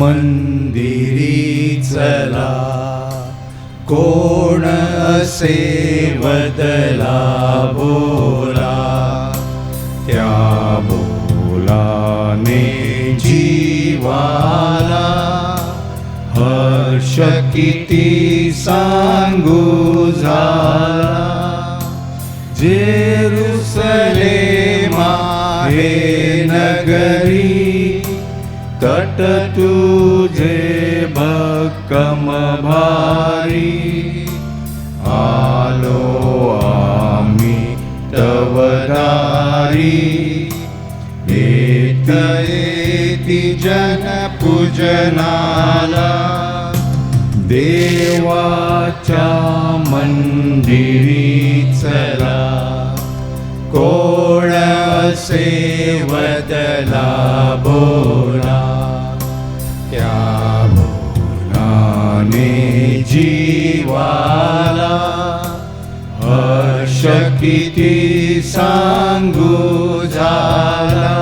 मंदिरी चला, कोण असे बदला बोला, त्या बोलाने जीवाला हर्ष किती सांगू झाला. जेरुसलेमा हे नगरी, तट तुझे भक्कम भारी. आलो आम्ही तव दारी, येत येती जन पूजनाला. देवाच्या मंदिरी चला, कोण असे बदला बोला, त्या बोलाने जीवाला हर्ष किती सांगू झाला.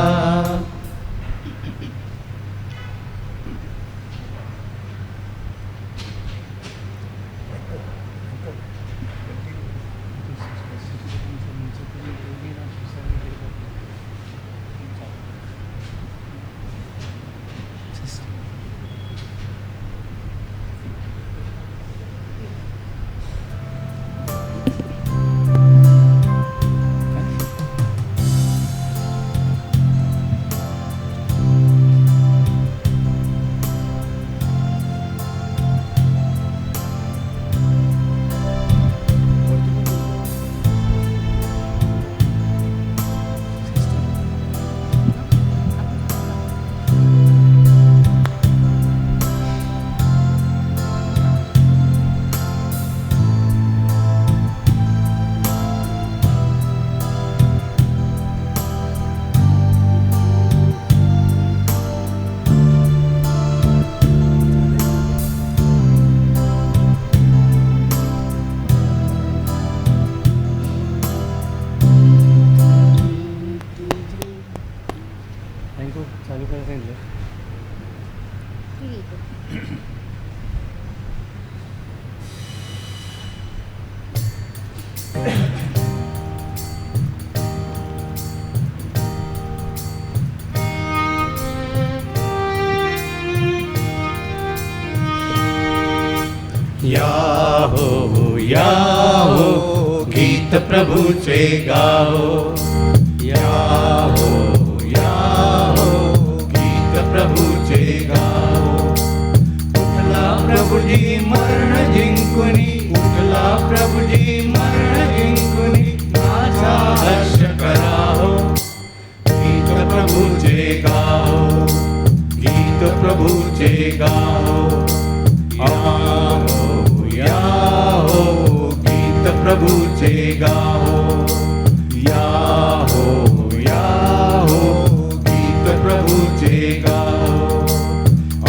या हो गीत प्रभूचे गाओ. या हो गीत प्रभूचे गाओ. उठला प्रभुजी मरण जिंकुनी, उठला प्रभुजी मरण जिंकुनी, माझा हर्ष कराहो. गीत प्रभूचे गाओ, गीत प्रभूचे गाओ. या हो गीत प्रभूचे गाओ. या हो गीत प्रभूचे गाओ.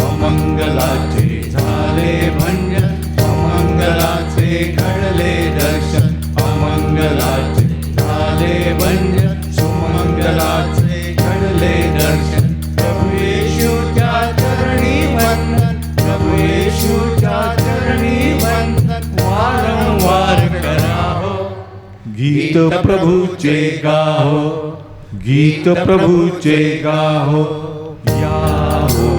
अमंगलाचे झाले भंजन, अमंगलाचे घडले दर्शन. अमंगलाचे झाले भंजन, सुमंगलाचे घडले दर्शन. प्रभु येशूच्या चरणी वंदन, प्रभु येशूच्या चरणी वंदन वारंवार कराहो. गीत प्रभूचे गाहो, गीत प्रभूचे गाहो. या हो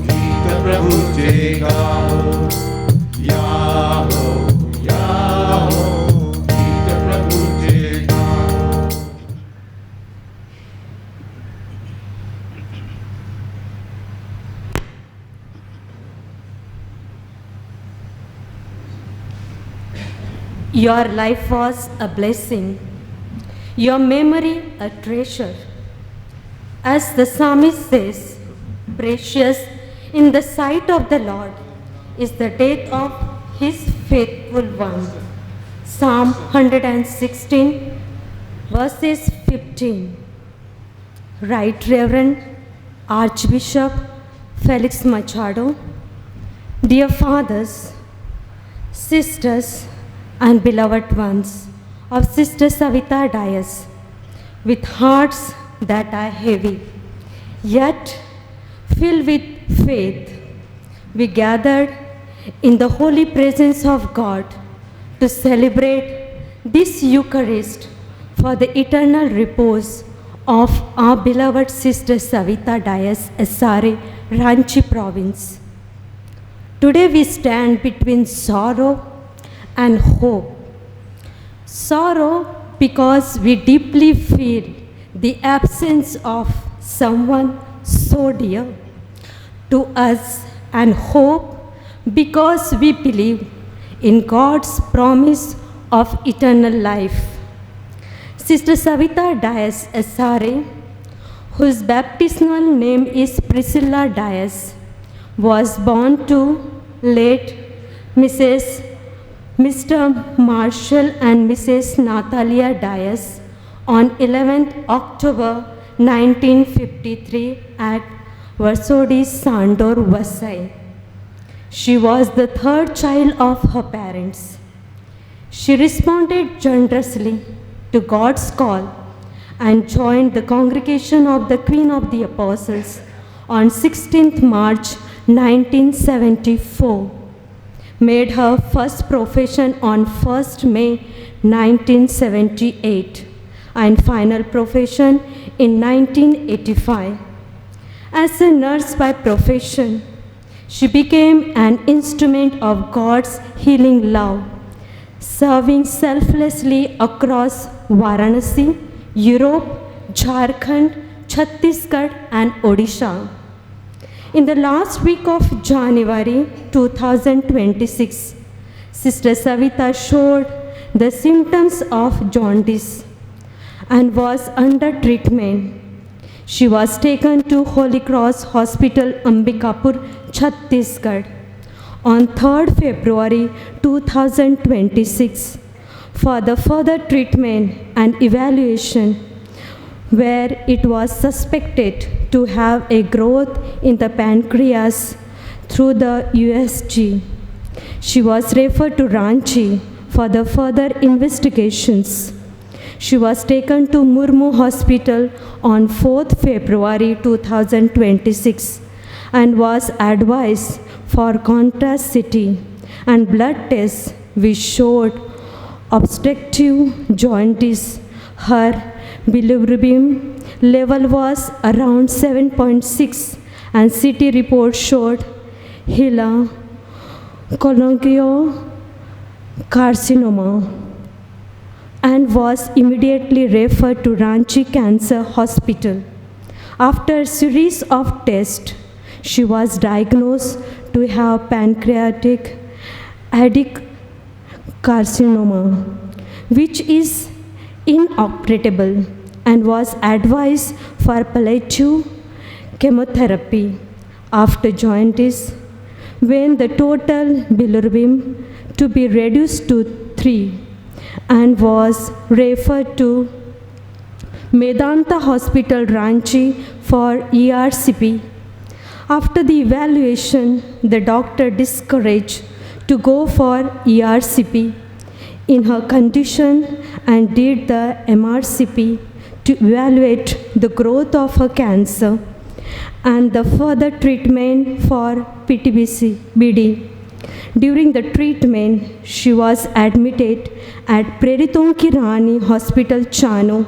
गीत प्रभूचे गाहो. या हो गीत प्रभूचे गाहो. Your life was a blessing, your memory a treasure. As the psalmist says, precious in the sight of the Lord is the death of his faithful one. Psalm 116, verses 15. Right Reverend Archbishop Felix Machado, dear fathers, sisters, and beloved ones of Sister Savita Dias with hearts that are heavy, yet filled with faith. We gathered in the holy presence of God to celebrate this Eucharist for the eternal repose of our beloved Sister Savita Dias, SRA, Ranchi province. Today we stand between sorrow and hope. Sorrow because we deeply feel the absence of someone so dear to us, and hope because we believe in God's promise of eternal life. Sister Savita Dias, SRA, whose baptismal name is Priscilla Dias, was born to late Mr. Marshall and Mrs. Natalia Dias on 11th October 1953 at Varsovie Sandor, Vasai. She was the third child of her parents. She responded generously to God's call and joined the congregation of the Queen of the Apostles on 16th March 1974, made her first profession on 1st May 1978, and final profession in 1985. As a nurse by profession, she became an instrument of God's healing love, serving selflessly across Varanasi, Europe, Jharkhand, Chhattisgarh, and Odisha. In the last week of January 2026, Sister Savita showed the symptoms of jaundice and was under treatment. She was taken to Holy Cross Hospital, Ambikapur, Chhattisgarh on 3rd February 2026 for the further treatment and evaluation, where it was suspected to have a growth in the pancreas through the USG. She was referred to Ranchi for the further investigations. She was taken to Murmu Hospital on 4th February 2026 and was advised for contrast CT and blood tests which showed obstructive jaundice. Her bilirubin level was around 7.6 and CT report showed cholangiocarcinoma and was immediately referred to Ranchi Cancer Hospital. After a series of tests, she was diagnosed to have pancreatic adenocarcinoma, which is inoperable, and was advised for palliative chemotherapy after jaundice, when the total bilirubin to be reduced to 3, and was referred to Medanta Hospital, Ranchi for ERCP. After the evaluation, the doctor discouraged to go for ERCP in her condition and did the MRCP to evaluate the growth of her cancer and the further treatment for PTBD. During the treatment, she was admitted at Preritonki Rani Hospital, Chano,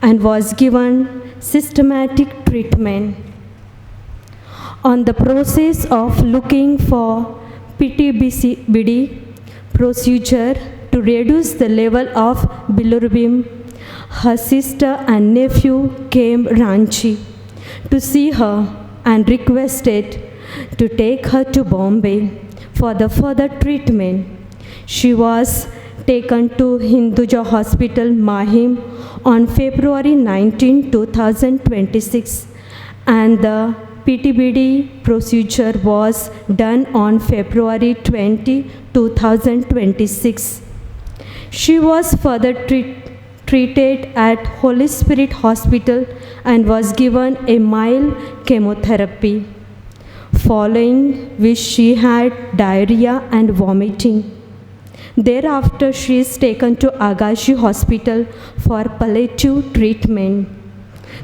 and was given systematic treatment. On the process of looking for PTBD procedure to reduce the level of bilirubin, her sister and nephew came Ranchi to see her and requested to take her to Bombay for the further treatment. She was taken to Hinduja Hospital, Mahim on February 19, 2026, and the PTBD procedure was done on February 20, 2026. She was further treated at Holy Spirit Hospital and was given a mild chemotherapy, following which she had diarrhea and vomiting. Thereafter, she is taken to Agashi Hospital for palliative treatment.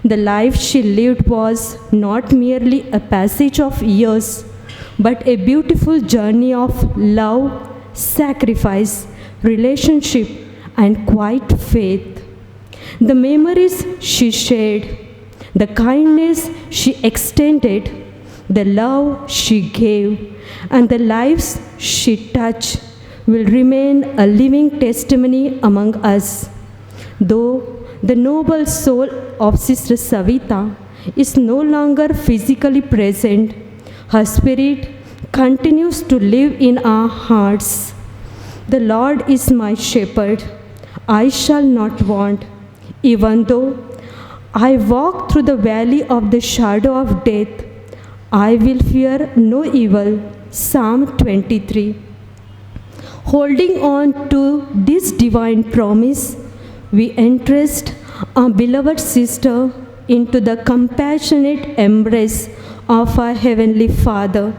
The life she lived was not merely a passage of years, but a beautiful journey of love, sacrifice, relationship, and quiet faith. The memories she shared, the kindness she extended, the love she gave, and the lives she touched will remain a living testimony among us. Though the noble soul of Sister Savita is no longer physically present, her spirit continues to live in our hearts. The Lord is my shepherd, I shall not want. Even though I walk through the valley of the shadow of death, I will fear no evil. Psalm 23. Holding on to this divine promise, we entrust our beloved sister into the compassionate embrace of our Heavenly Father.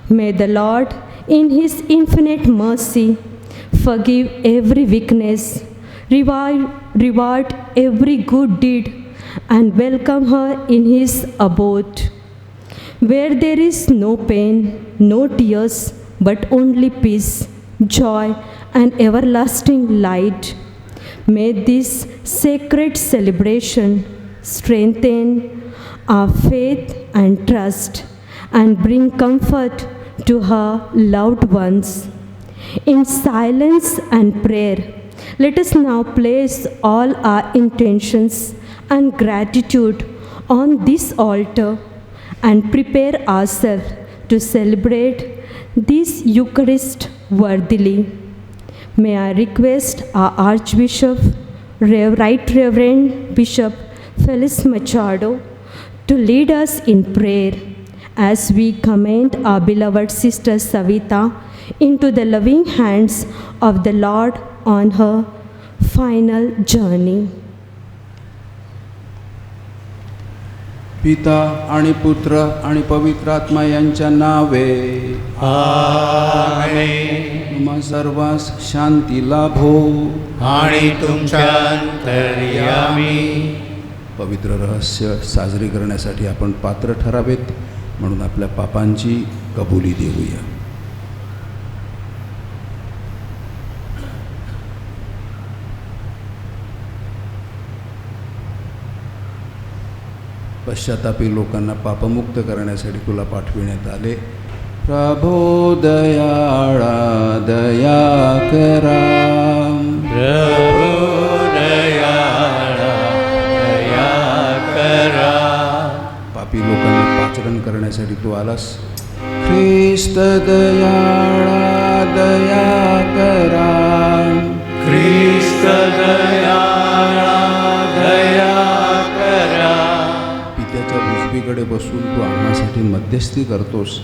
May the Lord, in His infinite mercy, forgive every weakness, reward every good deed, and welcome her in His abode, where there is no pain, no tears, but only peace, joy, and everlasting light. May this sacred celebration strengthen our faith and trust and bring comfort to her loved ones. In silence and prayer, let us now place all our intentions and gratitude on this altar and prepare ourselves to celebrate this Eucharist worthily. May I request our Archbishop, Right Reverend Bishop Felix Machado, to lead us in prayer as we commend our beloved Sister Savita into the loving hands of the Lord on her final journey. पिता आणि पुत्र आणि पवित्र आत्मा यांच्या नावे आमेन. मग सर्वांस शांती लाभो. आणि तुमच्या अंतर्यामी पवित्र रहस्य साजरी करण्यासाठी आपण पात्र ठरावेत, म्हणून आपल्या पापांची कबुली देऊया. पश्चातापी लोकांना पापमुक्त करण्यासाठी तुला पाठविण्यात आले. प्रभो दयाळा दया करा. प्रभो दयाळा दया करा. पापी लोकांना पाचरण करण्यासाठी तू आलास. ख्रिस्त दयाळा दया करा. ख्रिस्त दयाळा दया करा. पित्याच्या भुजबीकडे बसून तू आम्हासाठी मध्यस्थी करतोस.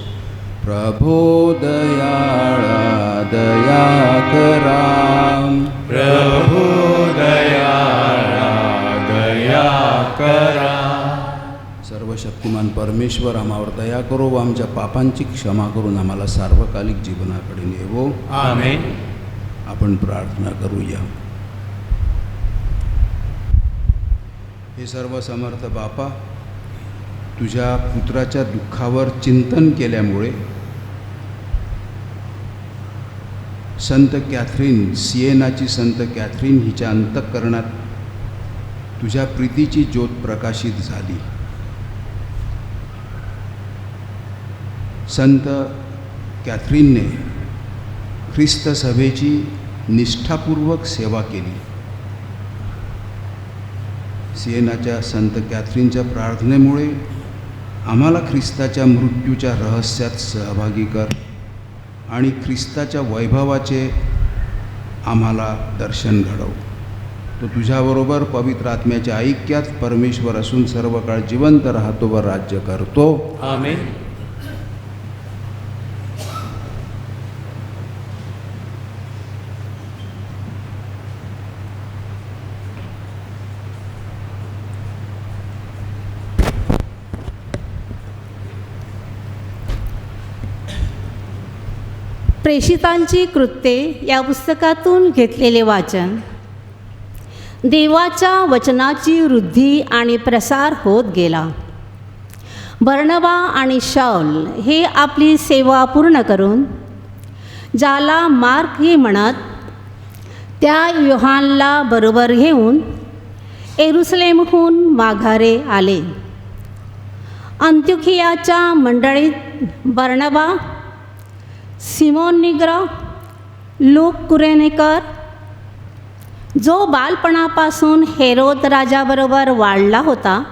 प्रभो दयाळा दया करा. प्रभो दयाळा दया करा. सर्वशक्तिमान परमेश्वर आम्हावर दया करो व आमच्या पापांची क्षमा करून आम्हाला सार्वकालिक जीवनाकडे नेवो. आमेन. आपण प्रार्थना करूया. हे सर्व समर्थ बापा, तुझ्या पुत्राच्या दुःखावर चिंतन केल्यामुळे संत कॅथरीन, सिएनाची संत कॅथरीन हिच्या अंतःकरणात तुझ्या प्रीतीची ज्योत प्रकाशित झाली. संत कॅथरीनने ख्रिस्त सभेची निष्ठापूर्वक सेवा केली. सिएनाच्या संत कॅथरीनच्या प्रार्थनेमुळे आम्हाला ख्रिस्ताच्या मृत्यूच्या रहस्यात सहभागी कर आणि ख्रिस्ताच्या वैभवाचे आम्हाला दर्शन घडव. तो तुझ्याबरोबर पवित्र आत्म्याच्या ऐक्यात परमेश्वर असून सर्व काळ जिवंत राहतो व राज्य करतो. आमेन. प्रेषितांची कृत्ये या पुस्तकातून घेतलेले वाचन. देवाच्या वचनाची वृद्धी आणि प्रसार होत गेला. बर्नबा आणि शाऊल हे आपली सेवा पूर्ण करून, ज्याला मार्क ही म्हणत, त्या योहानला बरोबर घेऊन येरुसलेमहून माघारे आले. अंत्योखियाच्या मंडळीत बर्नबा, सिमोन निग्र, लूक कुरेनेकर, जो बालपणापासून हेरोद राजाबरोबर वाढला होता,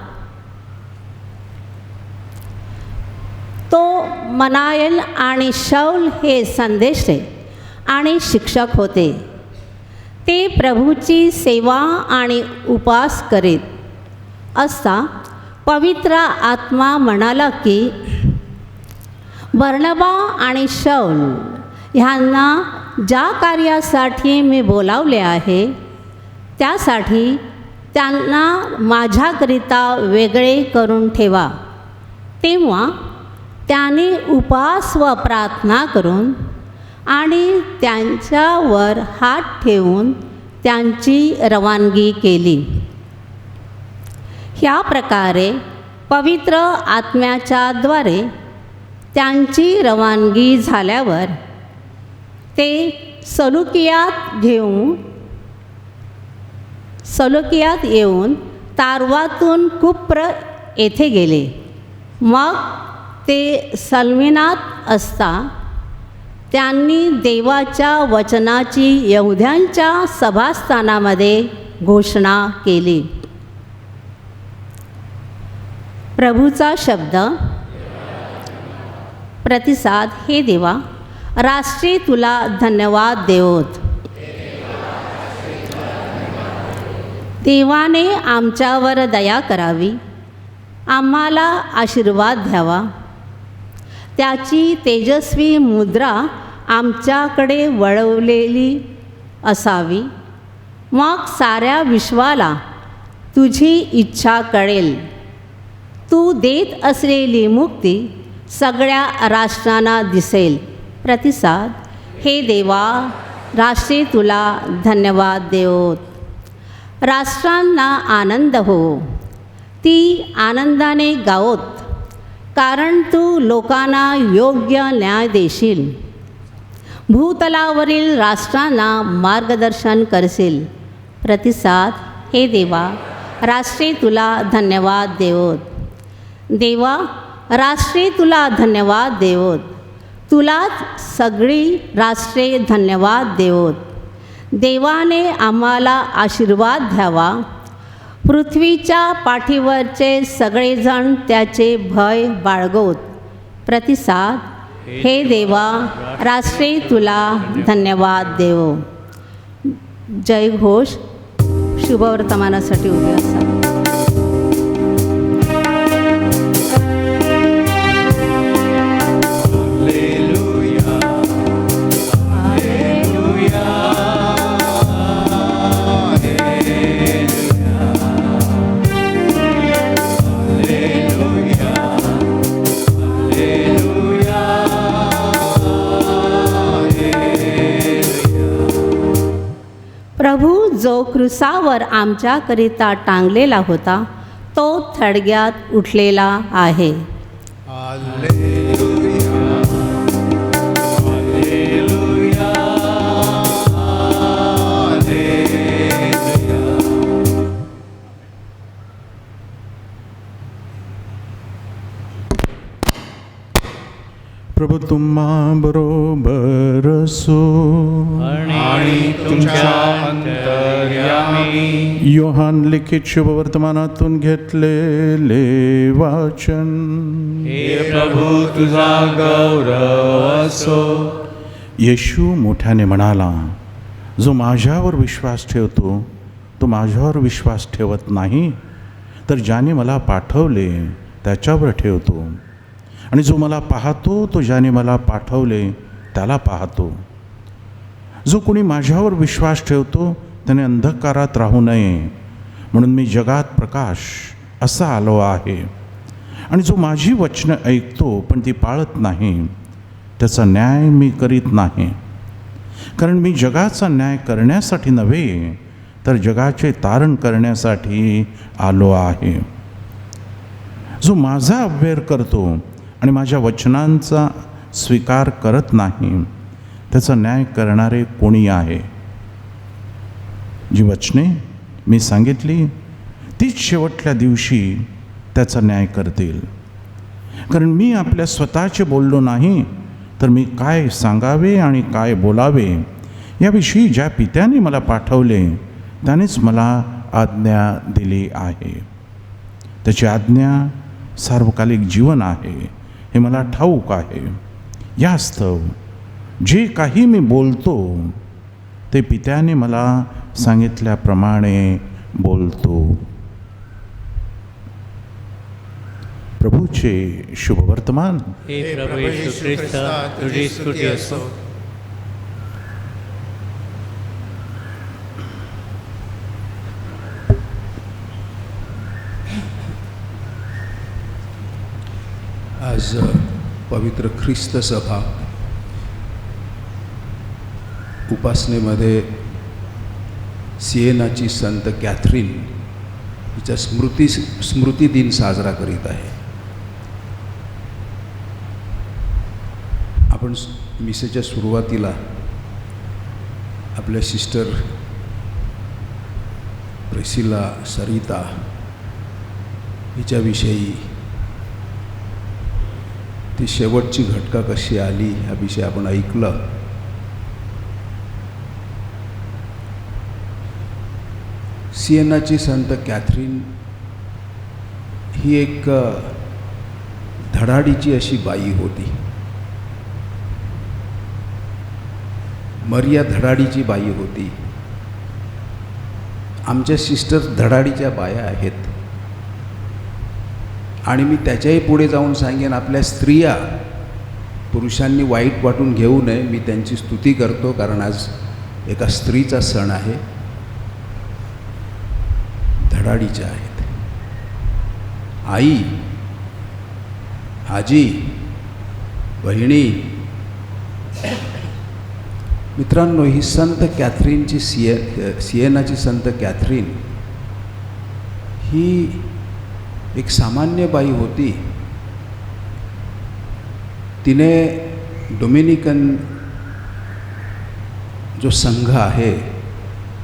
तो मनायल आणि शाऊल हे संदेशे आणि शिक्षक होते. ते प्रभूची सेवा आणि उपास करीत असता पवित्र आत्मा म्हणाला की बर्नबा आणि शाऊल ह्यांना ज्या कार्यासाठी मी बोलावले आहे त्यासाठी त्यांना माझ्याकरिता वेगळे करून ठेवा. तेव्हा त्याने उपवास व प्रार्थना करून आणि त्यांच्यावर हात ठेवून त्यांची रवानगी केली. ह्या प्रकारे पवित्र आत्म्याच्या द्वारे त्यांची रवानगी झाल्यावर ते सलुकियात येऊन तारवातून कुप्र येथे गेले. मग ते सल्मिनात असता त्यांनी देवाच्या वचनाची यहुद्यांच्या सभास्थानामध्ये घोषणा केली. प्रभूचा शब्द. प्रतिसाद. हे देवा, राष्ट्रे तुला धन्यवाद देवोत. देवाने आमच्यावर दया करावी, आम्हाला आशीर्वाद द्यावा. त्याची तेजस्वी मुद्रा आमच्याकडे वळवलेली असावी. मग साऱ्या विश्वाला तुझी इच्छा कळेल. तू देत असलेली मुक्ती सगळ्या राष्ट्रांना दिसेल. प्रतिसाद. हे देवा, राष्ट्रे तुला धन्यवाद देवोत. राष्ट्रांना आनंद हो, ती आनंदाने गावोत, कारण तू लोकांना योग्य न्याय देशील. भूतलावरील राष्ट्रांना मार्गदर्शन करशील. प्रतिसाद. हे देवा, राष्ट्रे तुला धन्यवाद देवोत. देवा, राष्ट्रे तुला धन्यवाद देवोत. तुलाच सगळी राष्ट्रे धन्यवाद देवोत. देवाने आम्हाला आशीर्वाद द्यावा. पृथ्वीच्या पाठीवरचे सगळेजण त्याचे भय बाळगोत. प्रतिसाद. हे देवा, राष्ट्रे तुला धन्यवाद देवो. जयघोष. शुभवर्तमानासाठी उभे असा. प्रभू जो क्रूसावर आमच्याकरिता टांगलेला होता, तो थडग्यात उठलेला आहे. प्रभू तुम्हा बरोबर असो आणि तुमच्या अंतर्यामी. योहान लिखित शुभवर्तमानातून घेतलेले वाचन. हे प्रभू तुझा गौरव असो. येशू मोठ्याने म्हणाला, जो माझ्यावर विश्वास ठेवतो तो माझ्यावर विश्वास ठेवत नाही, तर ज्याने मला पाठवले त्याच्यावर ठेवतो. आणि जो मला पाहतो तो ज्याने मला पाठवले त्याला पाहतो. जो कोणी माझ्यावर विश्वास ठेवतो त्याने अंधकारात राहू नये, म्हणून मी जगात प्रकाश असा आलो आहे. आणि जो माझी वचनं ऐकतो पण ती पाळत नाही, त्याचा न्याय मी करीत नाही. कारण मी जगाचा न्याय करण्यासाठी नव्हे, तर जगाचे तारण करण्यासाठी आलो आहे. जो माझा अव्यय करतो आणि माझ्या वचनांचा स्वीकार करत नाही, त्याचा न्याय करणारे कोणी आहे? जी वचने मी सांगितली तीच शेवटल्या दिवशी त्याचा न्याय करतील. कारण मी आपल्या स्वतःचे बोललो नाही, तर मी काय सांगावे आणि काय बोलावे याविषयी ज्या पित्याने मला पाठवले त्यानेच मला आज्ञा दिली आहे. त्याची आज्ञा सार्वकालिक जीवन आहे हे मला ठाऊक आहे. यास्तव जे काही मी बोलतो ते पित्याने मला सांगितल्याप्रमाणे बोलतो. प्रभूचे शुभवर्तमान. हे प्रभू येशू ख्रिस्त, तुझी स्तुती असो. आज पवित्र ख्रिस्त सभा उपासनेमध्ये सिएनाची संत कॅथरीन हिचा स्मृती दिन साजरा करीत आहे. आपण मिसेच्या सुरुवातीला आपल्या सिस्टर प्रिसिला सरिता हिच्याविषयी ती शेवटची घटना कशी आली ह्याविषयी आपण ऐकलं. सिएनाची संत कॅथरीन ही एक धडाडीची अशी बाई होती. मरिया धडाडीची बाई होती. आमच्या सिस्टर्स धडाडीच्या बाया आहेत. आणि मी त्याच्याही पुढे जाऊन सांगेन, आपल्या स्त्रिया पुरुषांनी वाईट वाटून घेऊ नये. मी त्यांची स्तुती करतो, कारण आज एका स्त्रीचा सण आहे. धडाडीच्या आहेत. आई, आजी, बहिणी. मित्रांनो, ही संत कॅथरीनची सिएनाची संत कॅथरीन ही एक सामान्य बाई होती. तिने डोमिनिकन जो संघ आहे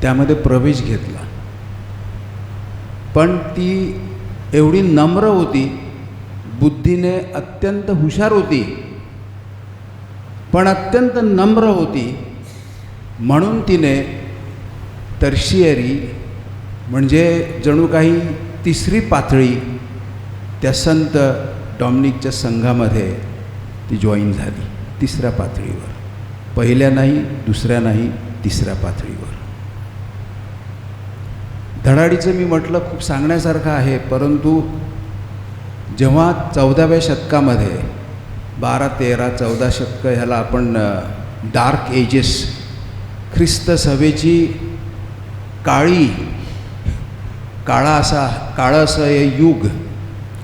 त्यामध्ये प्रवेश घेतला. पण ती एवढी नम्र होती, बुद्धीने अत्यंत हुशार होती, पण अत्यंत नम्र होती. म्हणून तिने टर्शियरी म्हणजे जणू काही तिसरी पातळी त्या संत डॉमिनिकच्या संघामध्ये ती जॉईन झाली. तिसऱ्या पातळीवर, पहिल्या नाही, दुसऱ्या नाही, तिसऱ्या पातळीवर. धडाडीचं मी म्हटलं खूप सांगण्यासारखं आहे, परंतु जेव्हा 14व्या शतकामध्ये 12, 13, 14 शतक ह्याला आपण डार्क एजेस, ख्रिस्त सभेची काळं असं हे युग.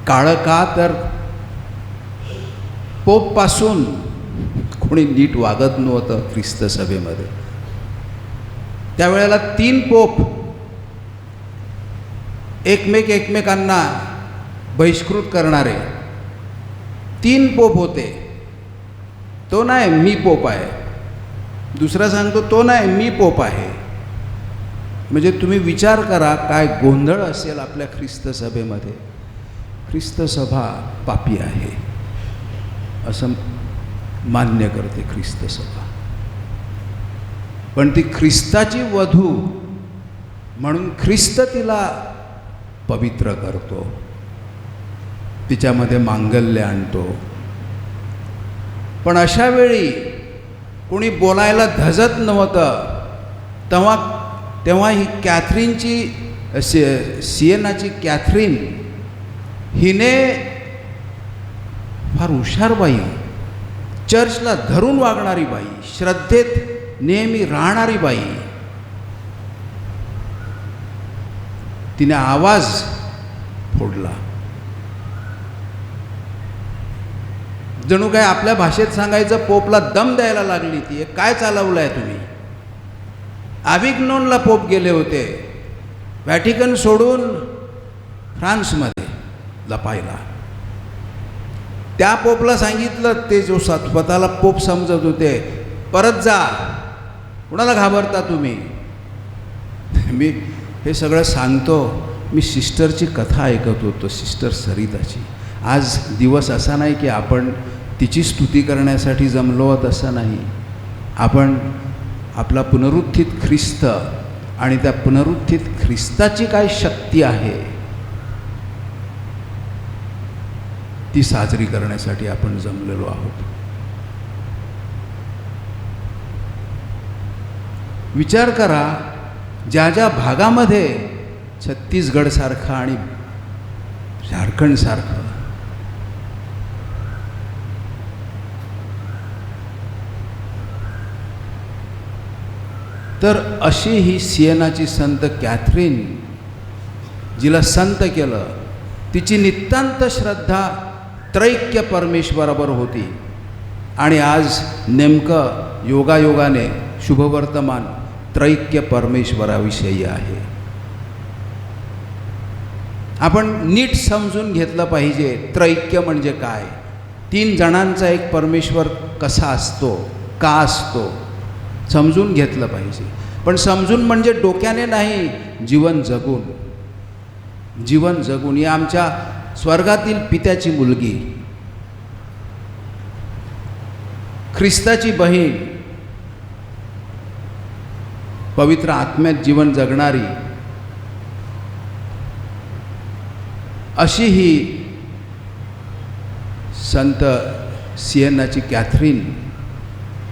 काळं का, तर पोपपासून कोणी नीट वागत नव्हतं ख्रिस्त सभेमध्ये. त्यावेळेला 3 पोप एकमेकांना बहिष्कृत करणारे 3 पोप होते. तो नाही मी पोप आहे, दुसरा सांगतो तो नाही मी पोप आहे. म्हणजे तुम्ही विचार करा काय गोंधळ असेल आपल्या ख्रिस्त सभेमध्ये. ख्रिस्त सभा पापी आहे असं मान्य करते ख्रिस्त सभा. पण ती ख्रिस्ताची वधू म्हणून ख्रिस्त तिला पवित्र करतो, तिच्यामध्ये मांगल्य आणतो. पण अशा वेळी कोणी बोलायला धजत नव्हतं. तेव्हा ही कॅथरीनची सिएनाची कॅथरीन हिने फार हुशार बाई, चर्चला धरून वागणारी बाई, श्रद्धेत नेहमी राहणारी बाई, तिने आवाज फोडला. जणू काय आपल्या भाषेत सांगायचं पोपला दम द्यायला लागली ती. काय चालवलं आहे तुम्ही? अविग्नोनला पोप गेले होते, व्हॅटिकन सोडून फ्रान्समध्ये लपायला. त्या पोपला सांगितलं, ते जो स्वतःला पोप समजत होते, परत जा, कुणाला घाबरता तुम्ही? मी हे सगळं सांगतो, मी सिस्टरची कथा ऐकत होतो, सिस्टर सरिताची. आज दिवस असा नाही की आपण तिची स्तुती करण्यासाठी जमलो आहोत, असं नाही. आपण आपला पुनरुत्थित ख्रिस्त आणि त्या पुनरुत्थित ख्रिस्ताची काय शक्ती आहे ती साजरी करण्यासाठी आपण जमलेलो आहोत. विचार करा, ज्या ज्या भागामध्ये छत्तीसगडसारखं आणि झारखंडसारखं तर अशी ही सिएनाची संत कॅथरीन, जिला संत केलं, तिची नितांत श्रद्धा त्रैक्य परमेश्वरावर होती. आणि आज नेमकं योगायोगाने शुभवर्तमान त्रैक्य परमेश्वराविषयी आहे. आपण नीट समजून घेतलं पाहिजे त्रैक्य म्हणजे काय, 3 जणांचा एक परमेश्वर कसा असतो, का असतो, समजून घेतलं पाहिजे. पण समजून म्हणजे डोक्याने नाही, जीवन जगून. जीवन जगून. या आमच्या स्वर्गातील पित्याची मुलगी, ख्रिस्ताची बहीण, पवित्र आत्म्यात जीवन जगणारी अशी ही संत सिएनाची कॅथरीन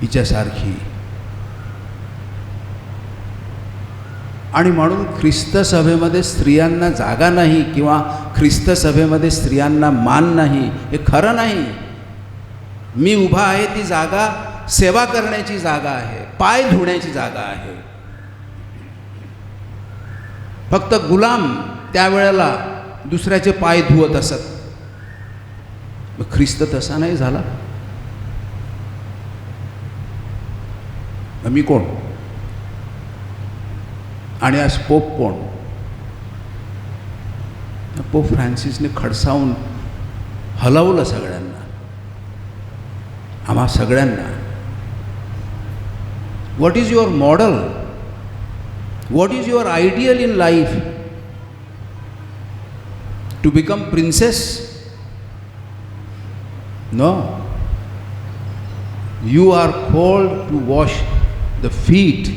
हिच्यासारखी. आणि म्हणून ख्रिस्त सभेमध्ये स्त्रियांना जागा नाही किंवा ख्रिस्त सभेमध्ये स्त्रियांना मान नाही, हे खरं नाही. मी उभा आहे ती जागा सेवा करण्याची जागा आहे, पाय धुण्याची जागा आहे. फक्त गुलाम त्यावेळेला दुसऱ्याचे पाय धुवत असत. मग ख्रिस्त तसा नाही झाला. मी कोण आणि आज पोप कोण? पोप फ्रान्सिसने खडसावून हलवलं सगळ्यांना, आम्हा सगळ्यांना. What is your model? What is your ideal in life? To become princess? No. You are called to wash the feet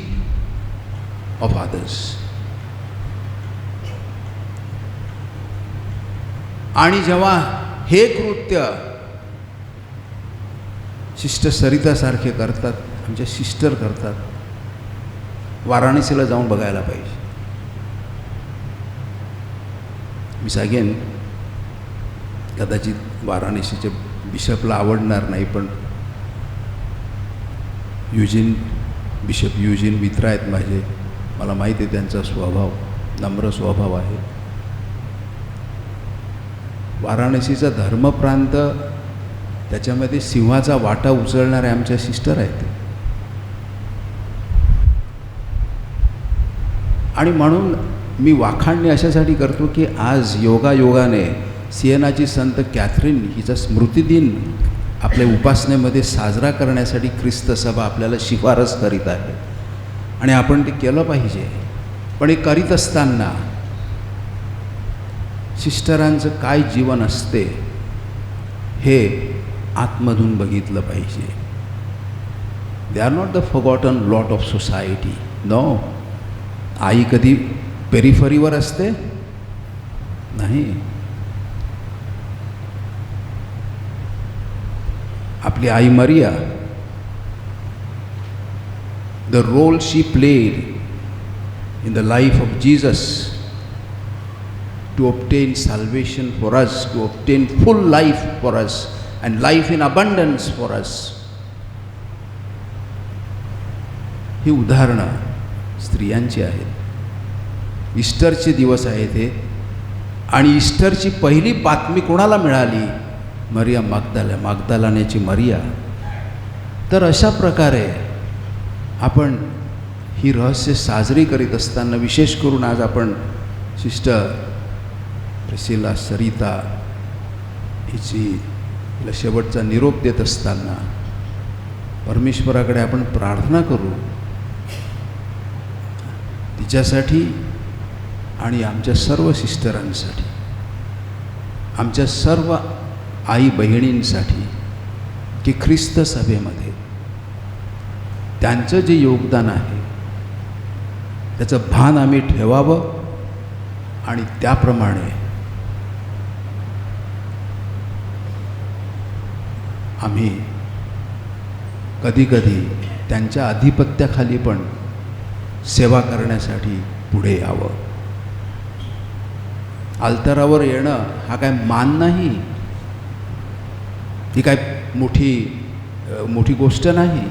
of others. आणि जेव्हा हे कृत्य सिस्टर सरितासारखे करतात, आमच्या सिस्टर करतात, वाराणसीला जाऊन बघायला पाहिजे. मी सांगेन, कदाचित वाराणसीचे बिशपला आवडणार नाही, पण बिशप युजिन मित्र आहेत माझे, मला माहीत आहे त्यांचा स्वभाव, नम्र स्वभाव आहे. वाराणसीचा धर्मप्रांत, त्याच्यामध्ये सिंहाचा वाटा उचलणारे आमच्या सिस्टर आहेत. आणि म्हणून मी वाखाणणी अशासाठी करतो की आज योगायोगाने सिएनाची संत कॅथरीन हिचा स्मृतिदिन आपल्या उपासनेमध्ये साजरा करण्यासाठी ख्रिस्त सभा आपल्याला शिफारस करीत आहे. आणि आपण ते केलं पाहिजे. पण हे करीत असताना सिस्टरांचं काय जीवन असते हे आतमधून बघितलं पाहिजे. They are not the forgotten lot of society. No. आई कधी पेरिफरीवर असते नाही. आपली आई Maria, the role she played in the life of Jesus to obtain salvation for us, to obtain full life for us and life in abundance for us. ही उदाहरणं स्त्रियांची आहेत. ईस्टरचे दिवस आहेत हे. आणि ईस्टरची पहिली बातमी कोणाला मिळाली मरिया मागदालानेची मरिया. तर अशा प्रकारे आपण ही रहस्य साजरी करीत असताना, विशेष करून आज आपण सिस्टर प्रिसिला सरिता हिला शेवटचा निरोप देत असताना परमेश्वराकडे आपण प्रार्थना करू तिच्यासाठी आणि आमच्या सर्व सिस्टरांसाठी, आमच्या सर्व आई बहिणींसाठी, की ख्रिस्त सभेमध्ये त्यांचं जे योगदान आहे त्याचं भान आम्ही ठेवावं आणि त्याप्रमाणे आम्ही कधीकधी त्यांच्या आधिपत्याखाली पण सेवा करण्यासाठी पुढे यावं. अल्तारावर येणं हा काय मान नाही, ही काय मोठी गोष्ट नाही.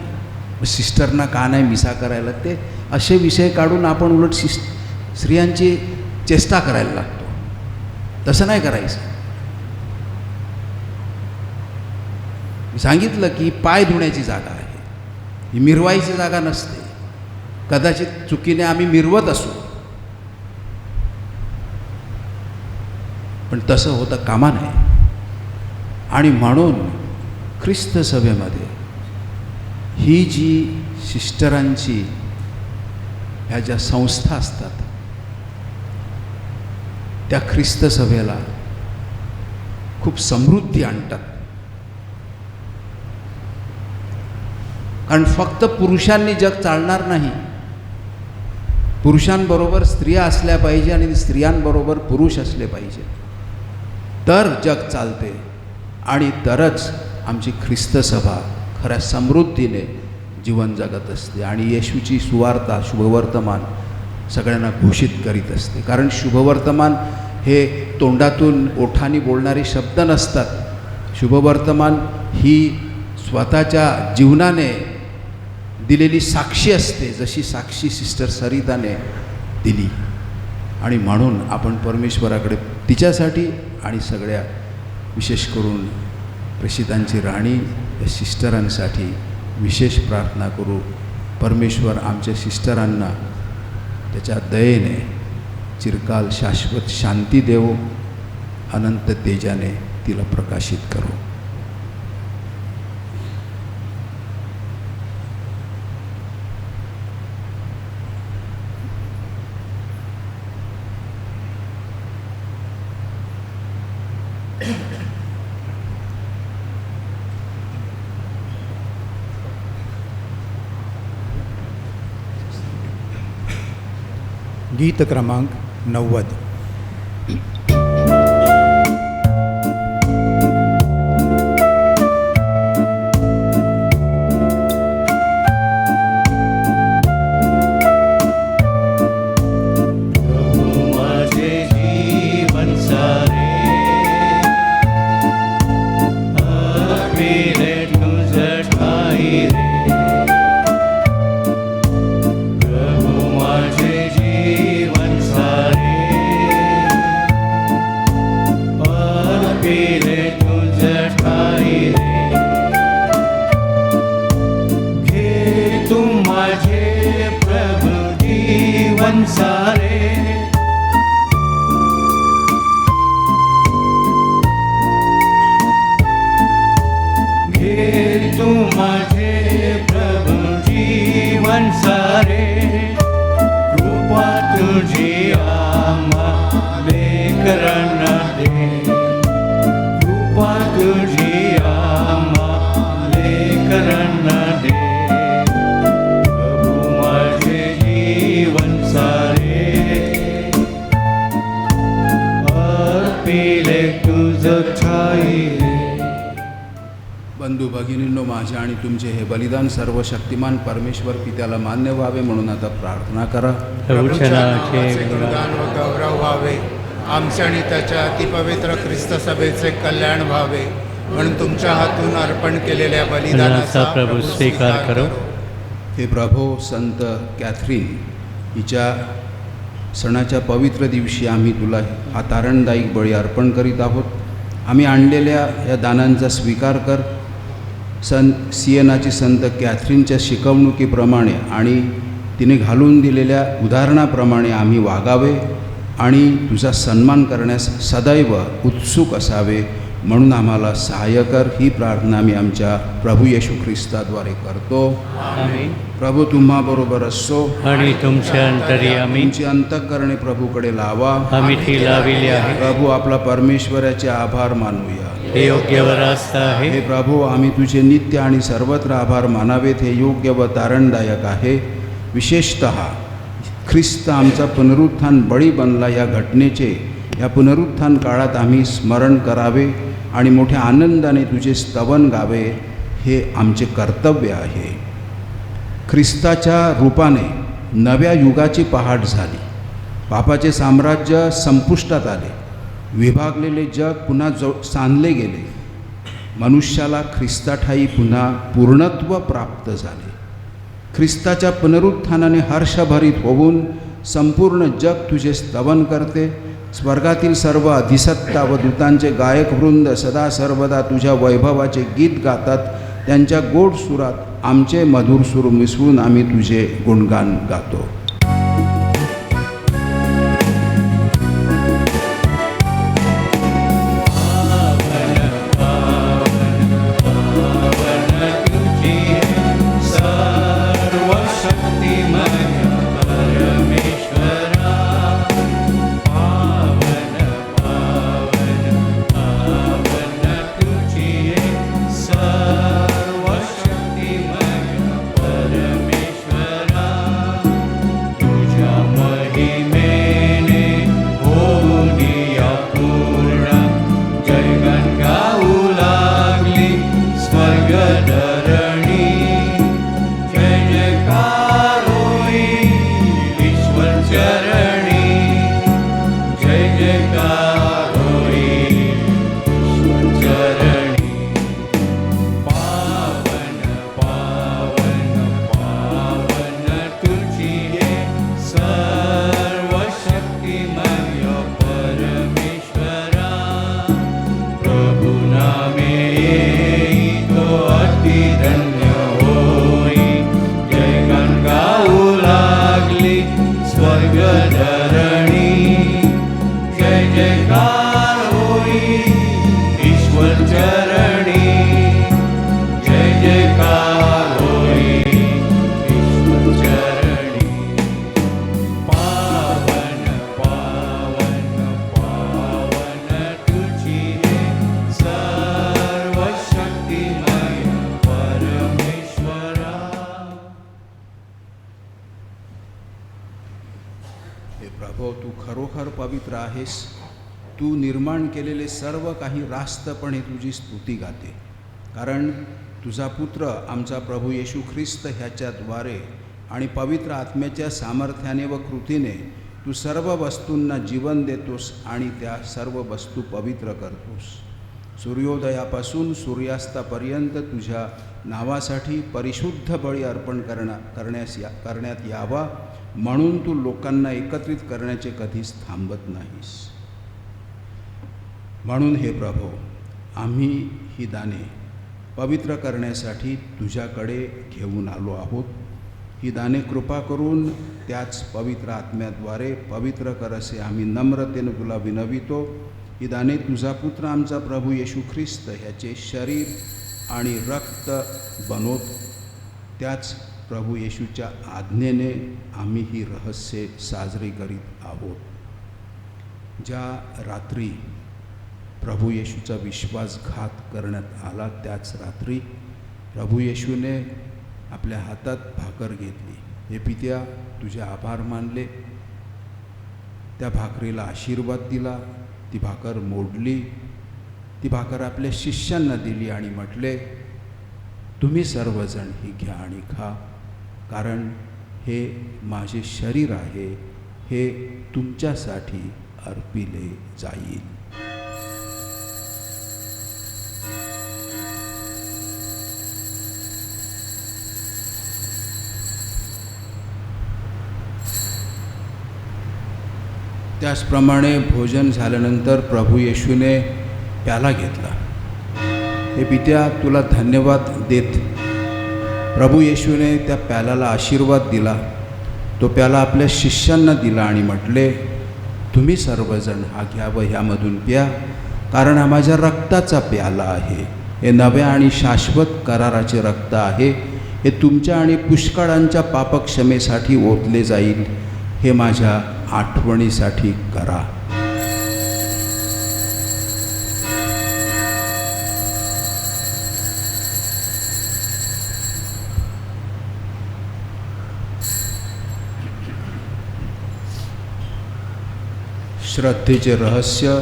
सिस्टरना का नाही मिसा करायला, ते असे विषय काढून आपण उलट स्त्रियांची चेष्टा करायला लागतो. तसं नाही करायचं. मी सांगितलं की पाय धुण्याची जागा आहे, ही मिरवायची जागा नसते. कदाचित चुकीने आम्ही मिरवत असू, पण तसं होतं कामा नये. आणि म्हणून ख्रिस्त सभेमध्ये ही जी सिस्टरांची ह्या ज्या संस्था असतात त्या ख्रिस्त सभेला खूप समृद्धी आणतात. कारण फक्त पुरुषांनी जग चालणार नाही, पुरुषांबरोबर स्त्रिया असल्या पाहिजे आणि स्त्रियांबरोबर पुरुष असले पाहिजे, तर जग चालते. आणि तरच आमची ख्रिस्त सभा खऱ्या समृद्धीने जीवन जगत असते आणि येशूची सुवार्ता, शुभवर्तमान सगळ्यांना घोषित करीत असते. कारण शुभवर्तमान हे तोंडातून ओठांनी बोलणारे शब्द नसतात. शुभवर्तमान ही स्वतःच्या जीवनाने दिलेली साक्षी असते, जशी साक्षी सिस्टर सरिताने दिली. आणि म्हणून आपण परमेश्वराकडे तिच्यासाठी आणि सगळ्या विशेष करून प्रेषितांची राणी या सिस्टरांसाठी विशेष प्रार्थना करू. परमेश्वर आमच्या सिस्टरांना त्याच्या दयेने चिरकाल शाश्वत शांती देवो, अनंत तेजाने तिला प्रकाशित करो. गीत क्रमांक 90. बंधू भगिनींनो, माझे आणि तुमचे हे बलिदान सर्वशक्तिमान परमेश्वर पित्याला मान्य व्हावे म्हणून आता प्रार्थना करा. प्रभूच्या नावाचे गुणगान व गौरव व्हावे, आमचे आणि त्याच्या अतिपवित्र ख्रिस्त सभेचे कल्याण व्हावे म्हणून तुमच्या हातून अर्पण केलेल्या बलिदानाचा प्रभू स्वीकार करो. हे प्रभो, संत कॅथरीन हिच्या सणाच्या पवित्र दिवशी आम्ही तुला हा तारणदायी बळी अर्पण करीत आहोत. आम्ही आणलेल्या या दानांचा स्वीकार कर. सिएनाची संत कॅथरीनच्या शिकवणुकीप्रमाणे आणि तिने घालून दिलेल्या उदाहरणाप्रमाणे आम्ही वागावे आणि तुझा सन्मान करण्यास सदैव उत्सुक असावे म्हणून आम्हाला सहाय्य कर. ही प्रार्थना आम्ही आमच्या प्रभू येशू ख्रिस्ताद्वारे करतो. आमेन. प्रभू तुम्हाबरोबर असो. आणि तुमच्या अंतर्यामी तुमची अंतःकरणे प्रभूकडे लावा. आम्ही ती लाविली आहे. प्रभू आपला परमेश्वराचे आभार मानूया. हे योग्य व रास्त आहे. हे प्रभू आम्ही तुझे नित्य आणि सर्वत्र आभार मानावेत. हे योग्य व तारणदायक आहे. विशेषतः ख्रिस्त आमचा पुनरुत्थान बळी बनला या घटनेचे या पुनरुत्थान काळात आम्ही स्मरण करावे आणि मोठ्या आनंदाने तुझे स्तवन गावे हे आमचे कर्तव्य आहे. ख्रिस्ताच्या रूपाने नव्या युगाची पहाट झाली. पापाचे साम्राज्य संपुष्टात आले. विभागलेले जग पुन्हा सांधले गेले. मनुष्याला ख्रिस्ताठायी पुन्हा पूर्णत्व प्राप्त झाले. ख्रिस्ताच्या पुनरुत्थानाने हर्षभरीत होऊन संपूर्ण जग तुझे स्तवन करते. स्वर्गातील सर्व अधिसत्ता व दूतांचे गायकवृंद सदा सर्वदा तुझ्या वैभवाचे गीत गातात. त्यांच्या गोड सुरात आमचे मधुर सूर मिसळून आम्ही तुझे गुणगान गातो. प्रभो तू खरोखर पवित्र आहेस. तू निर्माण केलेले सर्व काही रास्तपणे तुझी स्तुती गाते. कारण तुझा पुत्र आमचा प्रभू येशू ख्रिस्त ह्याच्याद्वारे आणि पवित्र आत्म्याच्या सामर्थ्याने व कृतीने तू सर्व वस्तूंना जीवन देतोस आणि त्या सर्व वस्तू पवित्र करतोस. सूर्योदयापासून सूर्यास्तापर्यंत तुझ्या नावासाठी परिशुद्ध बळी अर्पण करण्यात यावा म्हणून तू लोकांना एकत्रित करण्याचे कधीच थांबत नाहीस. म्हणून हे प्रभो आम्ही ही दाने पवित्र करण्यासाठी तुझ्याकडे घेऊन आलो आहोत. ही दाने कृपा करून त्याच पवित्र आत्म्याद्वारे पवित्र कर असे आम्ही नम्रतेने तुला विनवितो. ही दाने तुझा पुत्र आमचा प्रभू येशू ख्रिस्त ह्याचे शरीर आणि रक्त बनवत. त्याच प्रभू येशूच्या आज्ञेने आम्ही ही रहस्ये साजरी करीत आहोत. ज्या रात्री प्रभू येशूचा विश्वासघात करण्यात आला त्याच रात्री प्रभू येशूने आपल्या हातात भाकर घेतली. हे पित्या तुझे आभार मानले. त्या भाकरीला आशीर्वाद दिला. ती भाकर मोडली. ती भाकर आपल्या शिष्यांना दिली आणि म्हटले तुम्ही सर्वजण ही घ्या आणि खा. कारण हे माझे शरीर आहे. हे तुमच्यासाठी अर्पिले जाईल. त्याचप्रमाणे भोजन झाल्यानंतर प्रभू येशूने प्याला घेतला. हे पित्या, तुला धन्यवाद देत प्रभू येशूने त्या प्याल्याला आशीर्वाद दिला. तो प्याला आपल्या शिष्यांना दिला आणि म्हटले, तुम्ही सर्वजण हा घ्या व ह्यामधून प्या, कारण हा माझ्या रक्ताचा प्याला आहे. हे नव्या आणि शाश्वत कराराचे रक्त आहे. हे तुमच्या आणि पुष्कळांच्या पापक्षमेसाठी ओतले जाईल. हे माझ्या आठवणीसाठी करा. श्रद्धेचे रहस्य.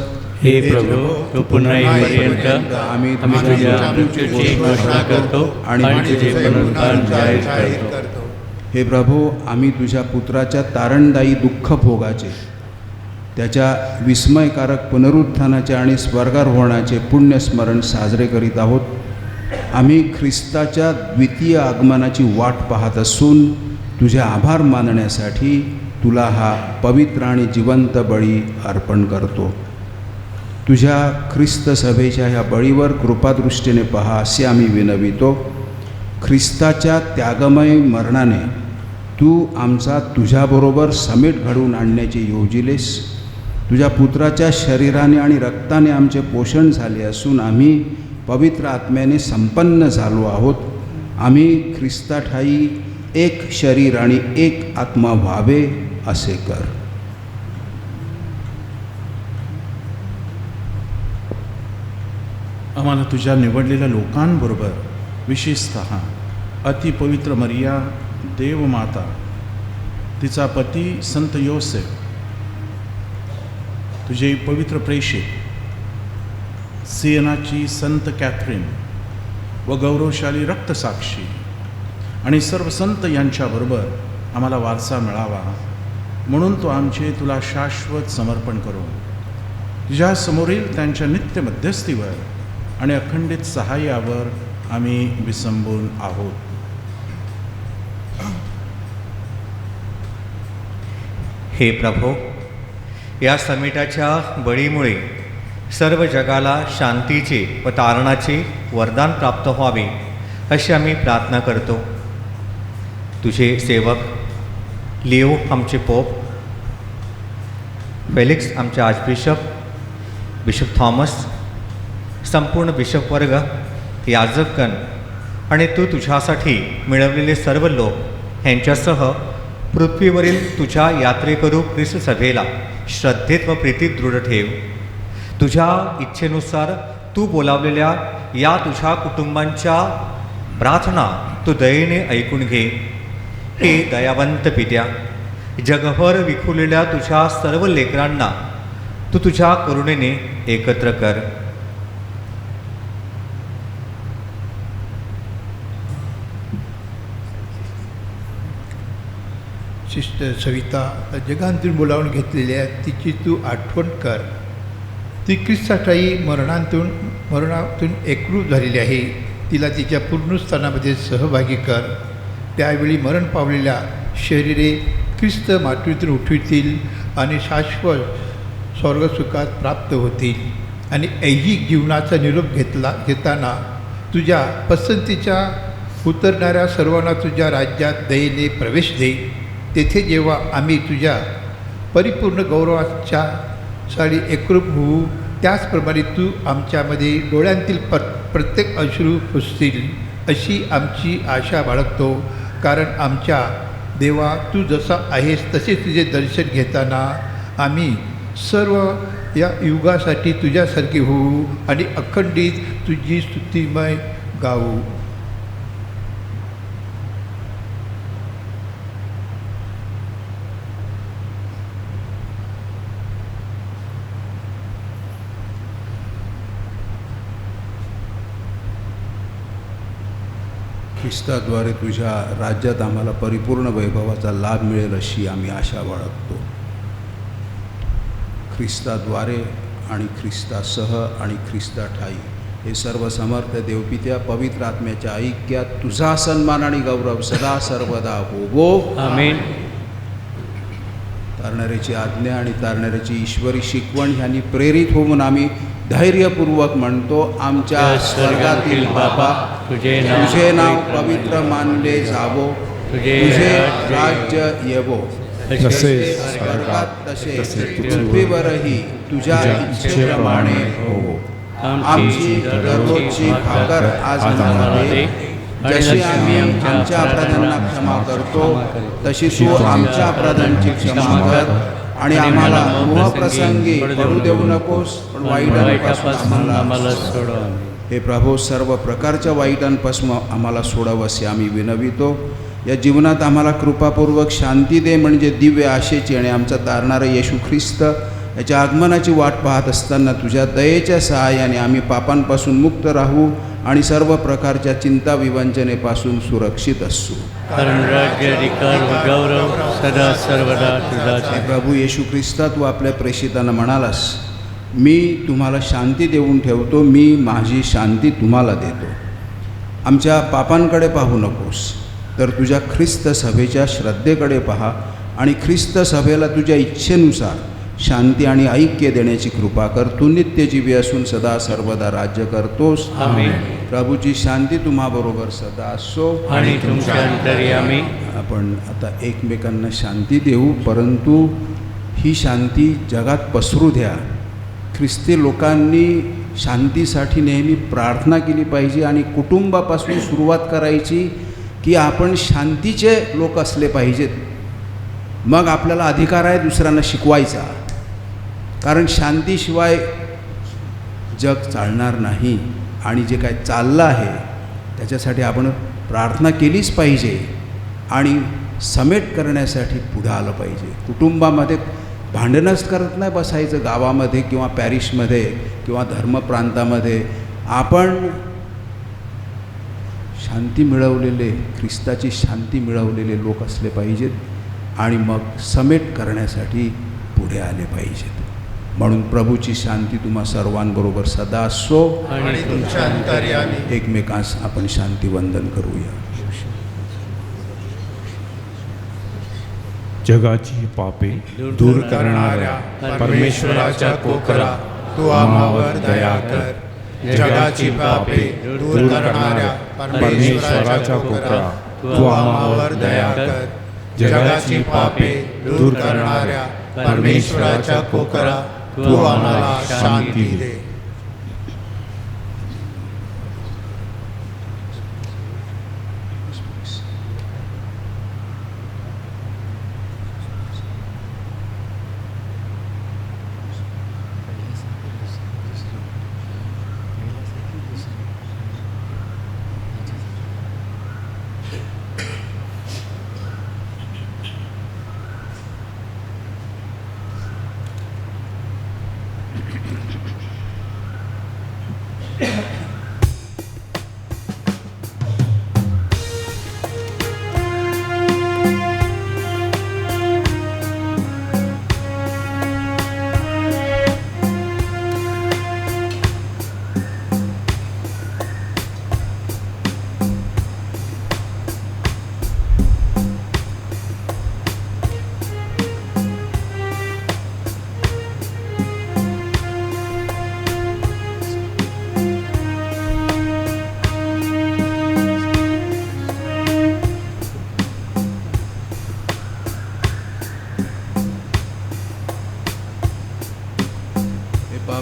हे प्रभू, तू पुन्हा येईपर्यंत आम्ही तुझ्या मृत्यूची घोषणा करतो आणि तुझे पुनरुत्थान जाहीर करतो. हे प्रभू, आम्ही तुझ्या पुत्राच्या तारणदायी दुःख भोगाचे, त्याच्या विस्मयकारक पुनरुत्थानाचे आणि स्वर्गारोहणाचे पुण्यस्मरण साजरे करीत आहोत. आम्ही ख्रिस्ताच्या द्वितीय आगमनाची वाट पाहत असून तुझे आभार मानण्यासाठी तुला हा पवित्र आणि जिवंत बळी अर्पण करतो. तुझ्या ख्रिस्त सभेच्या ह्या बळीवर कृपादृष्टीने पहा असे आम्ही विनवितो. ख्रिस्ताच्या त्यागमय मरणाने तू आमचा तुझ्याबरोबर समेट घडवून आणण्याचे योजिलेस. तुझ्या पुत्राच्या शरीराने आणि रक्ताने आमचे पोषण झाले असून आम्ही पवित्र आत्म्याने संपन्न झालो आहोत. आम्ही ख्रिस्ताठायी एक शरीर आणि एक आत्मा व्हावे असे कर. आम्हाला तुझ्या निवडलेल्या लोकांबरोबर, विशेषतः अतिपवित्र मरिया देवमाता, तिचा पती संत योसेफ, तुझे पवित्र प्रेषित सियनाची संत कॅथरीन व गौरवशाली रक्तसाक्षी आणि सर्व संत यांच्याबरोबर आम्हाला वारसा मिळावा, म्हणून तो आमचे तुला शाश्वत समर्पण करू. तुझ्या समोरील त्यांच्या नित्य मध्यस्थीवर आणि अखंडित सहाय्यावर आम्ही विसंबून आहोत. हे प्रभो, या समिटाच्या बळीमुळे सर्व जगाला शांतीचे व तारणाचे वरदान प्राप्त व्हावे अशी आम्ही प्रार्थना करतो. तुझे सेवक लिओ आमचे पोप, फेलिक्स आमचे आर्चबिशप, बिशप थॉमस, संपूर्ण बिशप वर्ग, याजकगण आणि तू तुझ्यासाठी मिळवलेले सर्व लोक यांच्यासह पृथ्वीवरील तुझ्या यात्रेकरू ख्रिस्त सभेला श्रद्धेत व प्रीतीत दृढ ठेव. तुझ्या इच्छेनुसार तू बोलावलेल्या या तुझ्या कुटुंबांच्या प्रार्थना तू दयेने ऐकून घे. हे दयावंत पित्या, जगभर विखुरलेल्या तुझ्या सर्व लेकरांना तू तुझ्या करुणेने एकत्र कर. सिस्टर सविता जगांतून बोलावून घेतलेल्या तिची तू आठवण कर. ती ख्रिस्ताठायी मरणातून एकरूप झालेली आहे. तिला तिच्या पुनरुत्थानामध्ये सहभागी कर. त्यावेळी मरण पावलेल्या शरीरे ख्रिस्त मातृत्व उठवितील आणि शाश्वत स्वर्गसुखात प्राप्त होतील. आणि ऐहिक जीवनाचा निरोप घेताना तुझ्या पसंतीच्या उतरणाऱ्या सर्वांना तुझ्या राज्यात दयेने प्रवेश दे. तेथे जेव्हा आम्ही तुझ्या परिपूर्ण गौरवाच्या साडी एकरूप होऊ, त्याचप्रमाणे तू आमच्यामध्ये डोळ्यांतील प्रत्येक अश्रू पुसतील अशी आमची आशा बाळगतो. कारण आमच्या देवा, तू जसा आहेस तसे तुझे दर्शन घेताना आम्ही सर्व या युगासाठी तुझ्यासारखे होऊ आणि अखंडित तुझी स्तुतिमय गाऊ. ख्रिस्ताद्वारे तुझ्या राज्यात आम्हाला परिपूर्ण वैभवाचा लाभ मिळेल अशी आम्ही आशा बाळगतो. ख्रिस्ताद्वारे आणि ख्रिस्तासह आणि ख्रिस्ताठायी हे सर्व समर्थ देवपित्या पवित्र आत्म्याच्या ऐक्यात तुझा सन्मान आणि गौरव सदा सर्वदा होवो. आमेन. तारणाऱ्याची आज्ञा आणि तारणाऱ्याची ईश्वरी शिकवण ह्यांनी प्रेरित होऊन आम्ही धैर्यपूर्वक म्हणतो, आमच्या स्वर्गातील बाबा, तुझे नाव पवित्र मानले जावो, तुझे राज्य येवो, जसे स्वर्गात तसे पृथ्वीवरही तुझ्या इच्छेप्रमाणे होवो. आमची दररोजची भाकर आज आम्हाला दे, जशी आम्ही आमच्या अपराधांना क्षमा करतो तशी तू आमच्या अपराधांची क्षमा कर, आणि आम्हाला मोहप्रसंगी पडू देऊ नकोस, पण वाईटांपासून आम्हाला सोडव. हे प्रभू, सर्व प्रकारच्या वाईटांपासून आम्हाला सोडव असे आम्ही विनवितो. या जीवनात आम्हाला कृपापूर्वक शांती दे, म्हणजे दिव्य आशेची आणि आमचा तारणारा येशू ख्रिस्त याच्या आगमनाची वाट पाहत असताना तुझ्या दयेच्या सहाय्याने आम्ही पापांपासून मुक्त राहू आणि सर्व प्रकारच्या चिंता विवंचनेपासून सुरक्षित असू. कारण राज्य, अधिकार व गौरव सदा सर्वदा तुझाच आहे. प्रभू येशू ख्रिस्ता, तू आपल्या प्रेषितांना म्हणालास, मी तुम्हाला शांती देऊन ठेवतो, मी माझी शांती तुम्हाला देतो. आमच्या पापांकडे पाहू नकोस, तर तुझ्या ख्रिस्त सभेच्या श्रद्धेकडे पहा आणि ख्रिस्त सभेला तुझ्या इच्छेनुसार शांती आणि ऐक्य देण्याची कृपा कर. तू नित्यजीवी असून सदा सर्वदा राज्य करतोस. आमेन. प्रभूची शांती तुम्हाबरोबर सदा असो आणि तुमच्या अंतर्यामी. आपण आता एकमेकांना शांती देऊ, परंतु ही शांती जगात पसरू द्या. ख्रिस्ती लोकांनी शांतीसाठी नेहमी प्रार्थना केली पाहिजे आणि कुटुंबापासून सुरुवात करायची की आपण शांतीचे लोक असले पाहिजेत. मग आपल्याला अधिकार आहे दुसऱ्यांना शिकवायचा, कारण शांतीशिवाय जग चालणार नाही. आणि जे काय चाललं आहे त्याच्यासाठी आपण प्रार्थना केलीच पाहिजे आणि समेट करण्यासाठी पुढं आलं पाहिजे. कुटुंबामध्ये भांडणच करत नाही बसायचं, गावामध्ये किंवा पॅरिसमध्ये किंवा धर्मप्रांतामध्ये. आपण शांती मिळवलेले, ख्रिस्ताची शांती मिळवलेले लोक असले पाहिजेत आणि मग समेट करण्यासाठी पुढे आले पाहिजेत. म्हणून प्रभूची शांती तुम्हा सर्वांबरोबर सदा असो आणि तुमच्या अंतर्यामी. एकमेकांस आपण शांती वंदन करूया. जगाची पापे दूर करणाऱ्या परमेश्वराच्या कोकरा, तू आम्हावर दया कर. जगाची पापे दूर करणाऱ्या परमेश्वराच्या कोकरा, तू आम्हावर दया कर. जगाची पापे दूर करणाऱ्या परमेश्वराच्या कोकरा, तू आम्हाला शांती दे.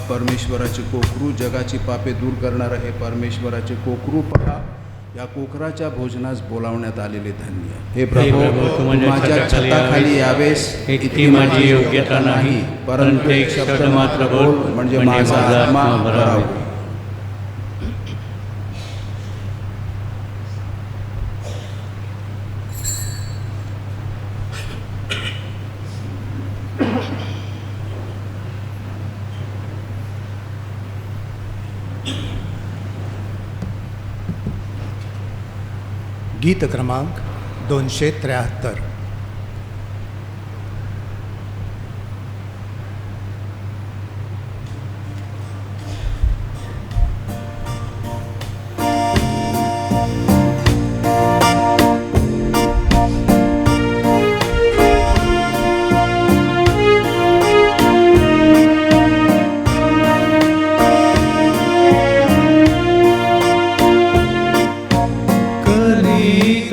परमेश्वराचे कोकरू, जगाची पापे दूर करणारं हे परमेश्वराचे कोकरू पहा. या कोकराच्या भोजनास बोलावण्यात आलेले धन्य. हे प्रभू, तू माझ्या छताखाली यावेस इतकी माझी योग्यता नाही, परंतु एक शब्द मात्र बोल, म्हणजे माझा आत्मा बरा होईल. गीत क्रमांक 273.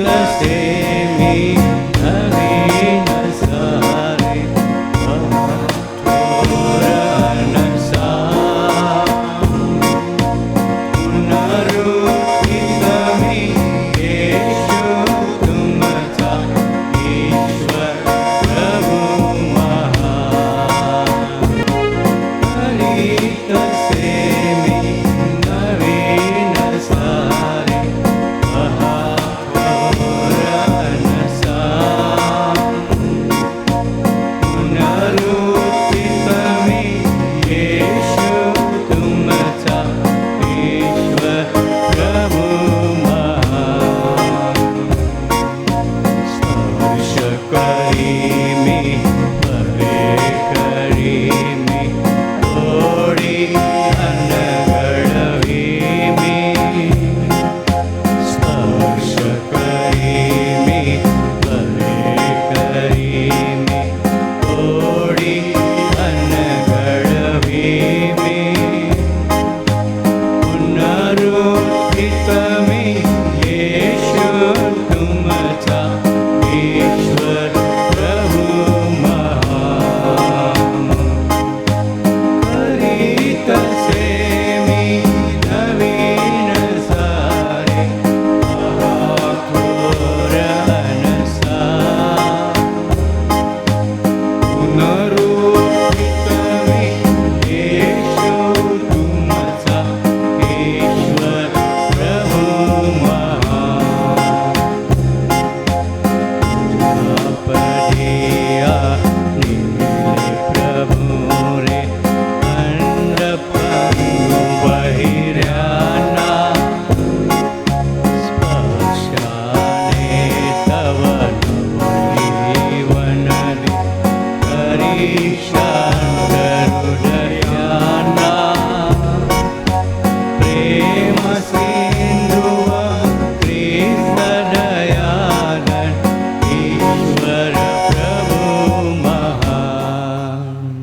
तसे मी नवीन सारे थोर अनसा पुनरुत्थित मी येशू तुमचा ईश्वर प्रभू महान करीत असे मी नवीन सारे महापौर अनसा पुनरुत्थित मी येशू तुमचा ईश्वर प्रभू महान स्पर्श करी मी भवे करी मी थोडी अनगळवी मी स्पर्श करी मी भवे करी मी थोडी अनगळवी मी पुनरुत्थित मी येशू तुमचा ईश्वर प्रभू महान करीत असे मी नवीन सारे महापौर अनसा पुनरुत्थित मी येशू तुमचा ईश्वर प्रभू महान पदिया नीले प्रभू रे अंडपंगु बहिर्याना स्पर्शाने तव नवजीवनदि करी शांत हृदयाना प्रेम सिंधुव ख्रिस्त दयालन ईश्वर प्रभु महान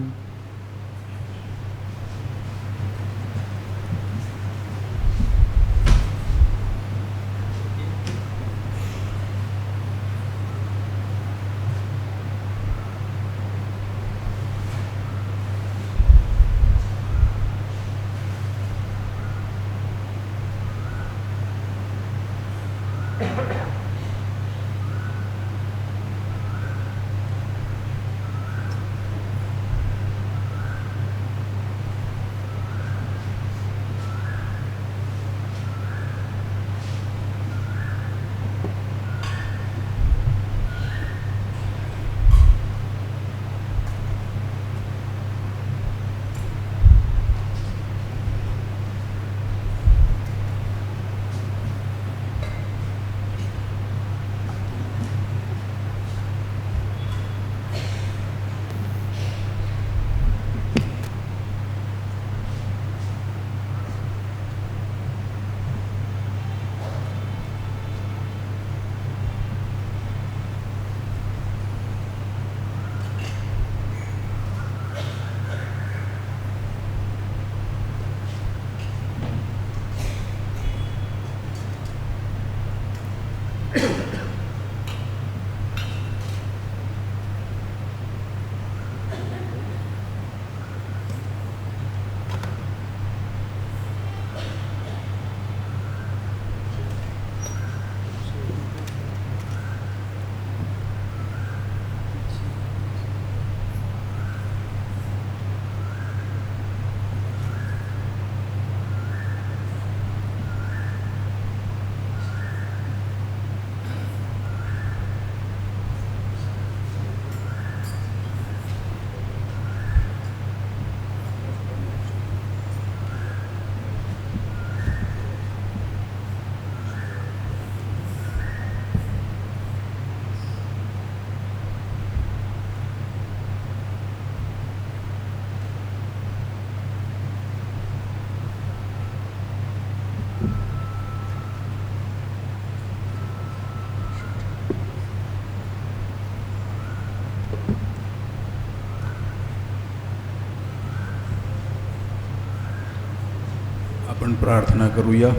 आपण प्रार्थना करूया.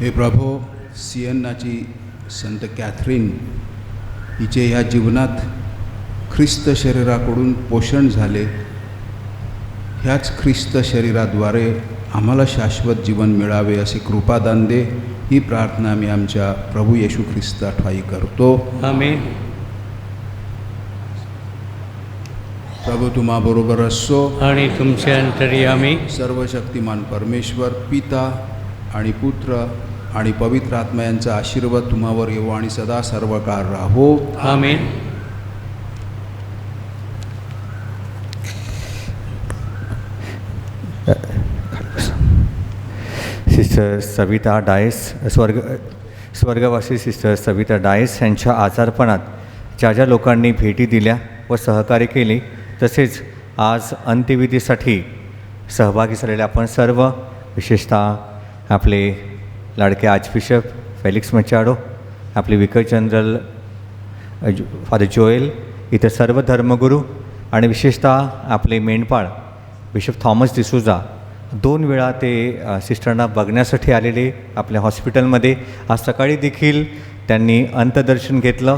हे प्रभो, सियन्नाची संत कॅथरीन हिचे ह्या जीवनात ख्रिस्त शरीराकडून पोषण झाले. ह्याच ख्रिस्त शरीराद्वारे आम्हाला शाश्वत जीवन मिळावे असे कृपादान दे. ही प्रार्थना मी आमच्या प्रभू येशू ख्रिस्ता ठाई करतो. आमेन. प्रभू तुम्हाबरोबर असो. आणि तुमचे अंतर्यामी सर्वशक्तिमान परमेश्वर पिता आणि पुत्र आणि पवित्र आत्मा यांचा आशीर्वाद तुम्हावर येवो आणि सदा सर्व काळ राहो. आमेन. सिस्टर सविता डायस स्वर्गवासी सिस्टर सविता डायस यांच्या आजारपणात ज्या ज्या लोकांनी भेटी दिल्या व सहकार्य केले, तसेच आज अंत्यविधीसाठी सहभागी झालेले आपण सर्व, विशेषतः आपले लाडके आर्चबिशप फेलिक्स मचाडो, आपले विकर जनरल फादर जोएल, इतर सर्व धर्मगुरू आणि विशेषतः आपले मेंढपाळ बिशप थॉमस डिसूजा 2 वेळा ते सिस्टरना बघण्यासाठी आलेले आपल्या हॉस्पिटलमध्ये. आज सकाळी देखील त्यांनी अंतदर्शन घेतलं,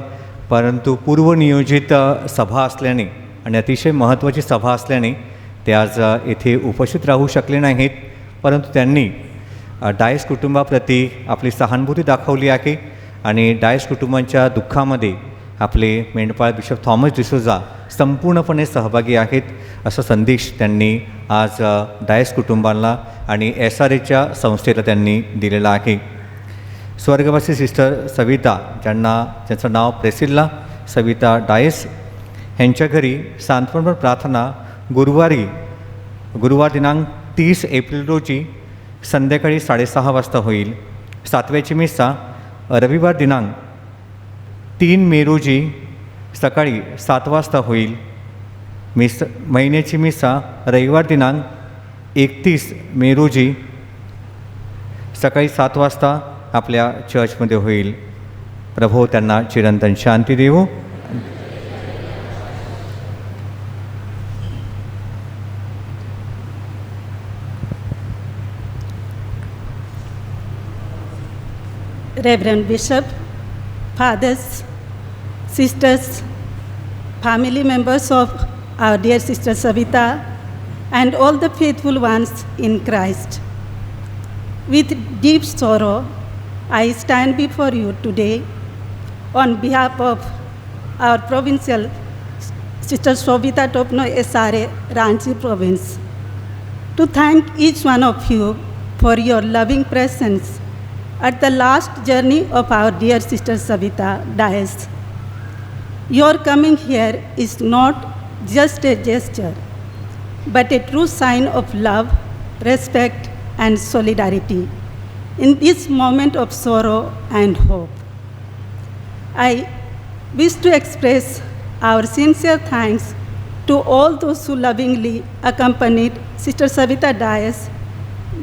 परंतु पूर्वनियोजित सभा असल्याने आणि अतिशय महत्त्वाची सभा असल्याने ते आज येथे उपस्थित राहू शकले नाहीत. परंतु त्यांनी डायस कुटुंबाप्रती आपली सहानुभूती दाखवली आहे आणि डायस कुटुंबांच्या दुःखामध्ये आपले मेंढपाळ बिशप थॉमस डिसूजा संपूर्णपणे सहभागी आहेत असा संदेश त्यांनी आज डायस कुटुंबांना आणि SRAच्या संस्थेला त्यांनी दिलेला आहे. स्वर्गवासी सिस्टर सविता, ज्यांचं नाव प्रेसिल्ला सविता डायस, यांच्या घरी सांत्वनपर प्रार्थना गुरुवार दिनांक 30 एप्रिल रोजी संध्याकाळी 6:30 वाजता होईल. 7व्याची मिसा रविवार दिनांक 3 मे रोजी सकाळी 7 वाजता होईल. महिन्याची मिसा रविवार दिनांक 31 मे रोजी सकाळी 7 वाजता आपल्या चर्चमध्ये होईल. प्रभो त्यांना चिरंतन शांती देवो. Reverend Bishop, fathers, sisters, family members of our dear sister Savita, and all the faithful ones in Christ. With deep sorrow, I stand before you today on behalf of our provincial sister Savita Topno SRA, Ranchi province, to thank each one of you for your loving presence at the last journey of our dear sister Savita Dias. Your coming here is not just a gesture, but a true sign of love, respect, and solidarity in this moment of sorrow and hope. I wish to express our sincere thanks to all those who lovingly accompanied Sister Savita Dias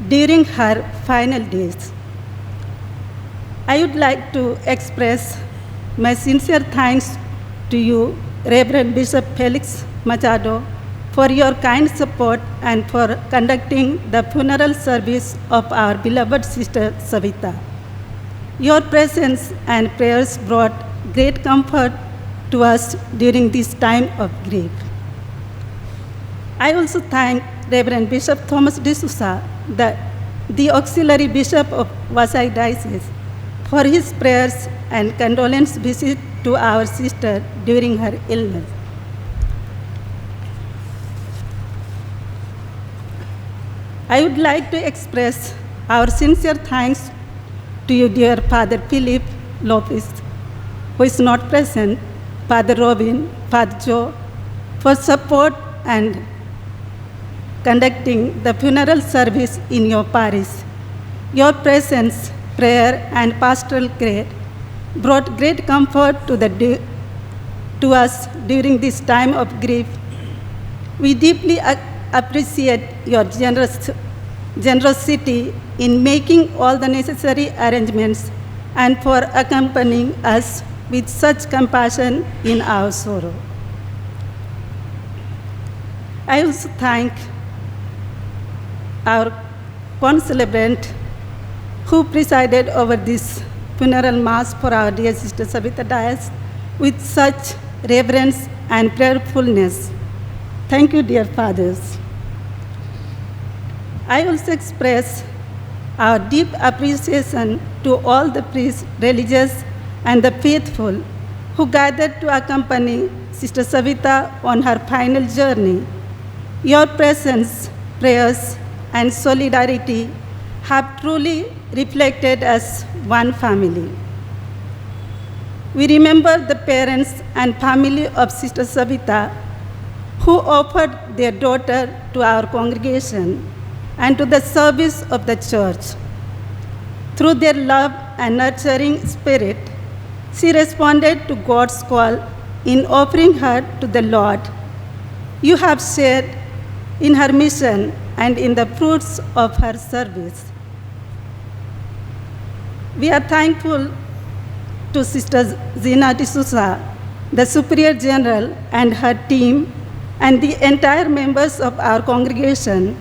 during her final days. I would like to express my sincere thanks to you, Reverend Bishop Felix Machado, for your kind support and for conducting the funeral service of our beloved sister Savita. Your presence and prayers brought great comfort to us during this time of grief. I also thank Reverend Bishop Thomas D'Souza, the auxiliary bishop of Vasai Diocese, for his prayers and condolence visit to our sister during her illness. I would like to express our sincere thanks to you, dear Father Philip Lopez, who is not present, Father Robin, Father Joe, for support and conducting the funeral service in your parish. Your presence, prayer, and pastoral care brought great comfort to us during this time of grief. We deeply appreciate your generosity in making all the necessary arrangements and for accompanying us with such compassion in our sorrow. I also thank our concelebrant who presided over this funeral mass for our dear Sister Savita Dias with such reverence and prayerfulness. Thank you, dear fathers. I also express our deep appreciation to all the priests, religious, and the faithful who gathered to accompany Sister Savita on her final journey. Your presence, prayers, and solidarity have truly reflected as one family. We remember the parents and family of Sister Savita who offered their daughter to our congregation and to the service of the church. Through their love and nurturing spirit, she responded to God's call in offering her to the Lord. You have shared in her mission and in the fruits of her service. We are thankful to Sister Zina D'Souza, the Superior General, and her team, and the entire members of our congregation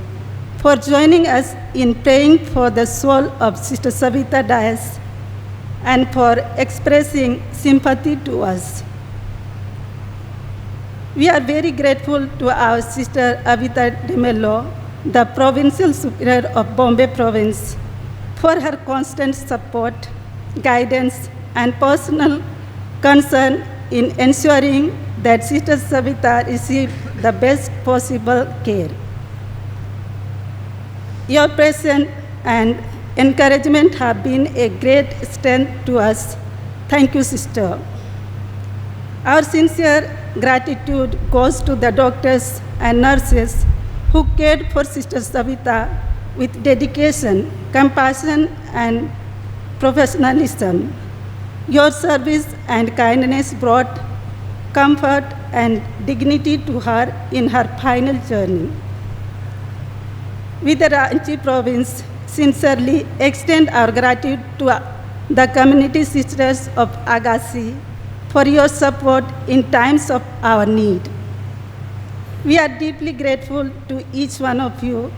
for joining us in praying for the soul of Sister Savita Dias and for expressing sympathy to us. We are very grateful to our Sister Avita De Mello, the Provincial Superior of Bombay Province, for her constant support, guidance, and personal concern in ensuring that Sister Savita received the best possible care. Your presence and encouragement have been a great strength to us. Thank you, Sister. Our sincere gratitude goes to the doctors and nurses who cared for Sister Savita with dedication, compassion, and professionalism. Your service and kindness brought comfort and dignity to her in her final journey. We, the Ranchi province, sincerely extend our gratitude to the community sisters of Agassi for your support in times of our need. We are deeply grateful to each one of you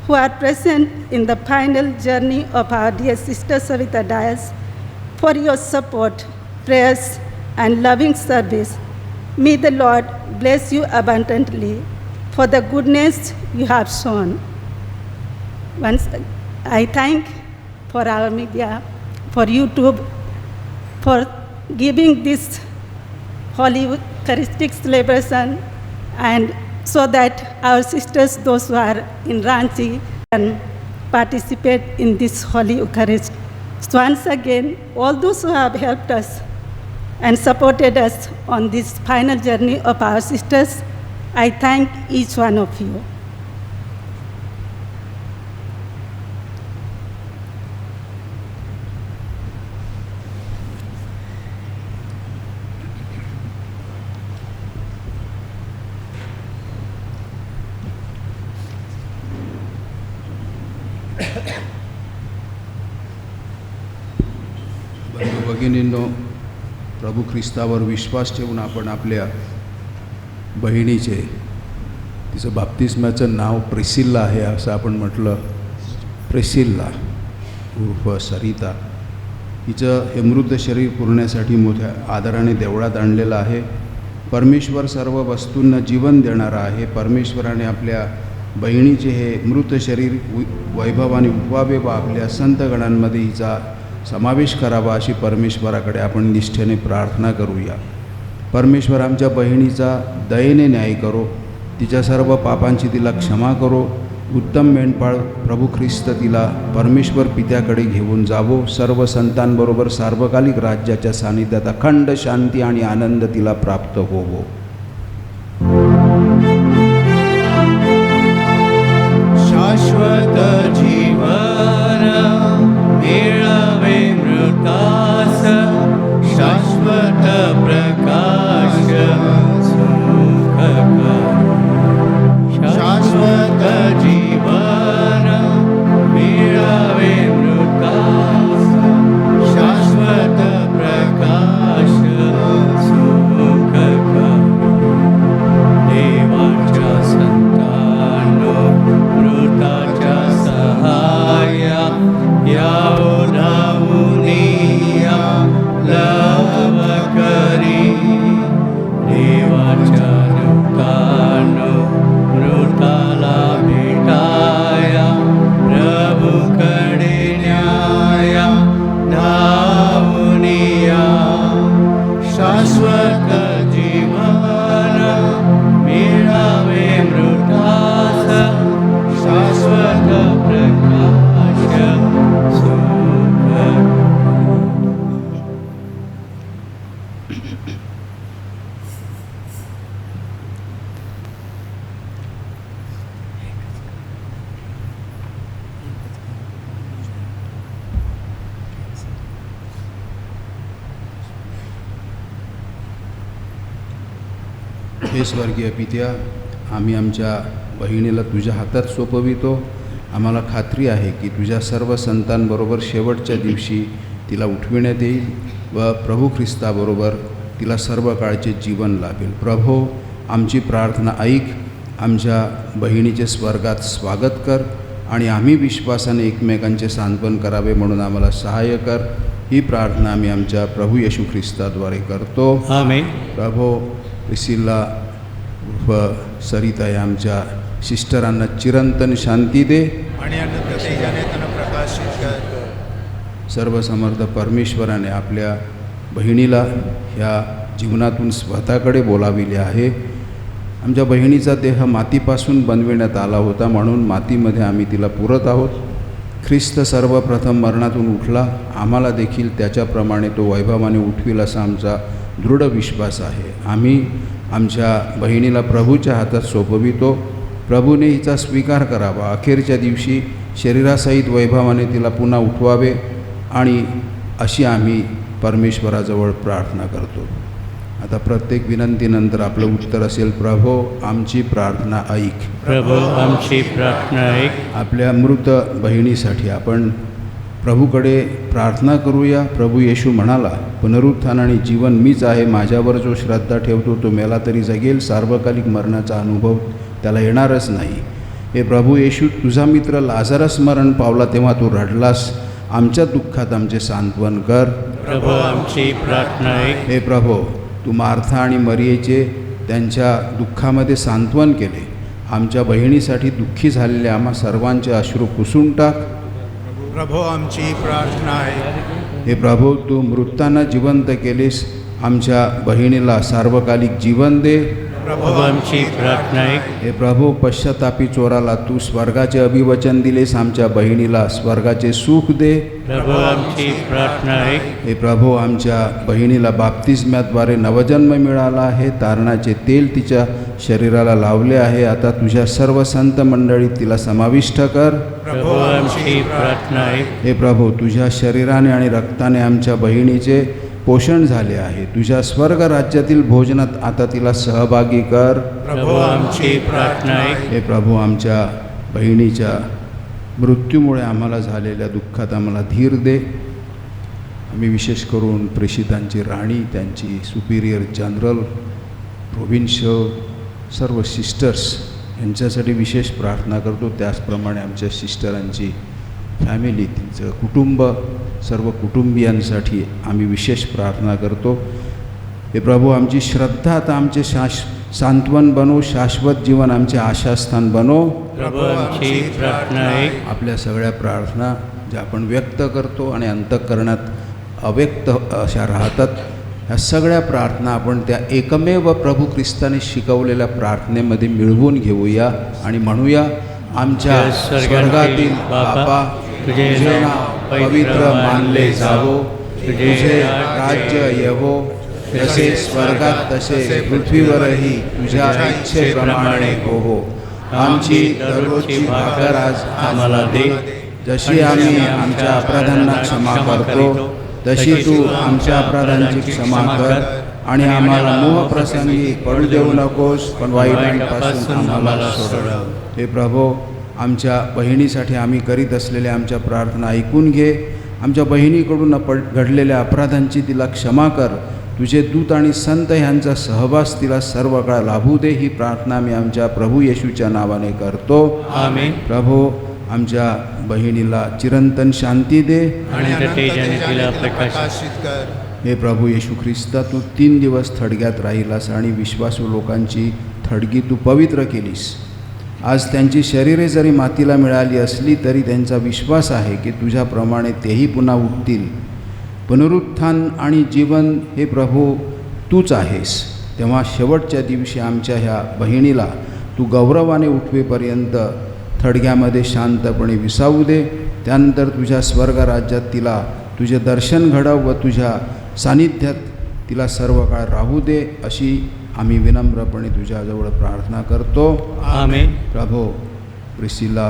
who are present in the final journey of our dear Sister Savita Dias for your support, prayers, and loving service. May the Lord bless you abundantly for the goodness you have shown. Once I thank for our media, for YouTube, for giving this Holy Eucharistic celebration, and so that our sisters, those who are in Ranchi, can participate in this Holy Eucharist. So once again, all those who have helped us and supported us on this final journey of our sisters, I thank each one of you. बंधू भगिनींनो, प्रभू ख्रिस्तावर विश्वास ठेवून आपण आपल्या बहिणीचे, तिचं बाप्तिस्माचं नाव प्रिसिल्ला आहे असं आपण म्हटलं, प्रिसिल्ला उर्फ सरिता, हिचं हे मृत शरीर पुरण्यासाठी मोठ्या आदराने देवळात आणलेलं आहे. परमेश्वर सर्व वस्तूंना जीवन देणारा आहे. परमेश्वराने आपल्या बहिणीचे हे मृत शरीर वैभवाने उठवावे व आपल्या संतगणांमध्ये हिचा समावेश करावा अशी परमेश्वराकडे आपण निष्ठेने प्रार्थना करूया. परमेश्वर आमच्या बहिणीचा दयेने न्याय करो, तिच्या सर्व पापांची तिला क्षमा करो. उत्तम मेंढपाळ प्रभू ख्रिस्त तिला परमेश्वर पित्याकडे घेऊन जावो. सर्व संतांबरोबर सार्वकालिक राज्याच्या सानिध्यात अखंड शांती आणि आनंद तिला प्राप्त होवो. शाश्वत जीवन मिळवे मृतास, शाश्वत प्रकाश सुख शाश्वत जीवन मिळवे मृतास, शाश्वत प्रकाश सुख हे स्वर्गीय पित्या, आम्ही आमच्या बहिणीला तुझ्या हातात सोपवितो. आम्हाला खात्री आहे की तुझ्या सर्व संतांबरोबर शेवटच्या दिवशी तिला उठविण्यात येईल व प्रभू ख्रिस्ताबरोबर तिला सर्व काळचे जीवन लाभेल. प्रभो, आमची प्रार्थना ऐक, आमच्या बहिणीचे स्वर्गात स्वागत कर आणि आम्ही विश्वासाने एकमेकांचे सांत्वन करावे म्हणून आम्हाला सहाय्य कर. ही प्रार्थना आम्ही आमच्या प्रभू येशू ख्रिस्ताद्वारे करतो. आमेन. प्रभो, प्रिसिल्ला व सरिता या आमच्या सिस्टरांना चिरंतन शांती दे आणि अनंत तेजाने त्यांना प्रकाशित कर. सर्वसमर्थ परमेश्वराने आपल्या बहिणीला ह्या जीवनातून स्वतःकडे बोलाविले आहे. आमच्या बहिणीचा देह मातीपासून बनविण्यात आला होता, म्हणून मातीमध्ये आम्ही तिला पुरत आहोत. ख्रिस्त सर्वप्रथम मरणातून उठला, आम्हाला देखील त्याच्याप्रमाणे तो वैभवाने उठविल असा आमचा दृढ विश्वास आहे. आम्ही आमच्या बहिणीला प्रभूच्या हातात सोपवितो. प्रभूने हिचा स्वीकार करावा. अखेरच्या दिवशी शरीरासहित वैभवाने तिला पुन्हा उठवावे आणि अशी आम्ही परमेश्वराजवळ प्रार्थना करतो. आता प्रत्येक विनंतीनंतर आपलं उत्तर असेल, प्रभो आमची प्रार्थना ऐक. प्रभू आमची प्रार्थना ऐक. आपल्या मृत बहिणीसाठी आपण प्रभूकडे प्रार्थना करूया. प्रभू येशू म्हणाला, पुनरुत्थान आणि जीवन मीच आहे. माझ्यावर जो श्रद्धा ठेवतो तो मेला तरी जगेल. सार्वकालिक मरणाचा अनुभव त्याला येणारच नाही. हे प्रभू येशू, तुझा मित्र लाझरस मरण पावला तेव्हा तू रडलास. आमच्या दुःखात आमचे सांत्वन कर. प्रभू आमची प्रार्थना ऐक. हे प्रभो, तू मार्था आणि मरियेचे त्यांच्या दुःखामध्ये सांत्वन केले. आमच्या बहिणीसाठी दुःखी झालेल्या आम्हा सर्वांचे अश्रू पुसून टाक. प्रभो आमची प्रार्थना आहे. हे प्रभो, तू मृतांना जिवंत केलेस. आमच्या बहिणीला सार्वकालिक जीवन दे. प्रभो आमची प्रार्थना ऐक. हे प्रभो, पश्चातापी चोराला तू स्वर्गाचे अभिवचन दिलेस. आमच्या बहिणीला स्वर्गाचे सुख दे. प्रभू आमची प्रार्थना ऐक. हे प्रभो, आमच्या बहिणीला बाप्तिस्म्याद्वारे नवजन्म मिळाला आहे. तारणाचे तेल तिच्या शरीराला लावले आहे. आता तुझ्या सर्व संत मंडळीत तिला समाविष्ट कर. प्रभू आमची प्रार्थना ऐक. हे प्रभो, तुझ्या शरीराने आणि रक्ताने आमच्या बहिणीचे पोषण झाले आहे. तुझ्या स्वर्ग राज्यातील भोजनात आता तिला सहभागी कर. प्रभू आमची प्रार्थना ऐक. हे प्रभू, आमच्या बहिणीच्या मृत्यूमुळे आम्हाला झालेल्या दुःखात आम्हाला धीर दे. आम्ही विशेष करून प्रेषितांची राणी, त्यांची सुपिरियर जनरल, प्रोव्हिन्शियल सर्व सिस्टर्स यांच्यासाठी विशेष प्रार्थना करतो. त्याचप्रमाणे आमच्या सिस्टरांची फॅमिली, तिचं कुटुंब, सर्व कुटुंबियांसाठी आम्ही विशेष प्रार्थना करतो. हे प्रभू, आमची श्रद्धा आता आमचे सांत्वन बनव. शाश्वत जीवन आमचे आशास्थान बनव. प्रभू आमची प्रार्थना ऐक. आपल्या सगळ्या प्रार्थना ज्या आपण व्यक्त करतो आणि अंतःकरणात अव्यक्त अशा राहतात, ह्या सगळ्या प्रार्थना आपण त्या एकमेव प्रभू ख्रिस्ताने शिकवलेल्या प्रार्थनेमध्ये मिळवून घेऊया आणि म्हणूया, आमच्या स्वर्गातील बापा, तुझे नाव पवित्र मानले जावो. तुझे राज्य येवो. जसे स्वर्गात तसे पृथ्वीवरही तुझ्या इच्छेप्रमाणे होवो. आमची दररोजची भाकर आज आम्हाला दे. जशी आम्ही आमच्या अपराधांना क्षमा करतो, तशी तू आमच्या अपराधांची क्षमा कर. आणि आम्हाला मोहप्रसंगी पडू देऊ नकोस, पण वाईटांपासून आम्हाला सोडव. हे प्रभो, आमच्या बहिणीसाठी आम्ही करीत असलेल्या आमच्या प्रार्थना ऐकून घे. आमच्या बहिणीकडून घडलेल्या अपराधांची तिला क्षमा कर. तुझे दूत आणि संत ह्यांचा सहवास तिला सर्व काळ लाभू दे. ही प्रार्थना मी आमच्या प्रभू येशूच्या नावाने करतो. आमेन. प्रभो, आमच्या बहिणीला चिरंतन शांती दे आणि तेजाने तिला प्रकाशित कर. हे प्रभू येशू ख्रिस्ता, तू 3 दिवस थडग्यात राहिलास आणि विश्वासू लोकांची थडगी तू पवित्र केलीस. आज त्यांची शरीरे जरी मातीला मिळाली असली तरी त्यांचा विश्वास आहे की तुझ्याप्रमाणे तेही पुन्हा उठतील. पुनरुत्थान आणि जीवन हे प्रभू तूच आहेस. तेव्हा शेवटच्या दिवशी आमच्या ह्या बहिणीला तू गौरवाने उठवेपर्यंत थडग्यामध्ये शांतपणे विसावू दे. त्यानंतर तुझ्या स्वर्गराज्यात तिला तुझे दर्शन घडव व तुझ्या सानिध्यात तिला सर्व काळ राहू दे. अशी आम्ही विनम्रपणे तुझ्याजवळ प्रार्थना करतो. आमेन. प्रभो, प्रिसिला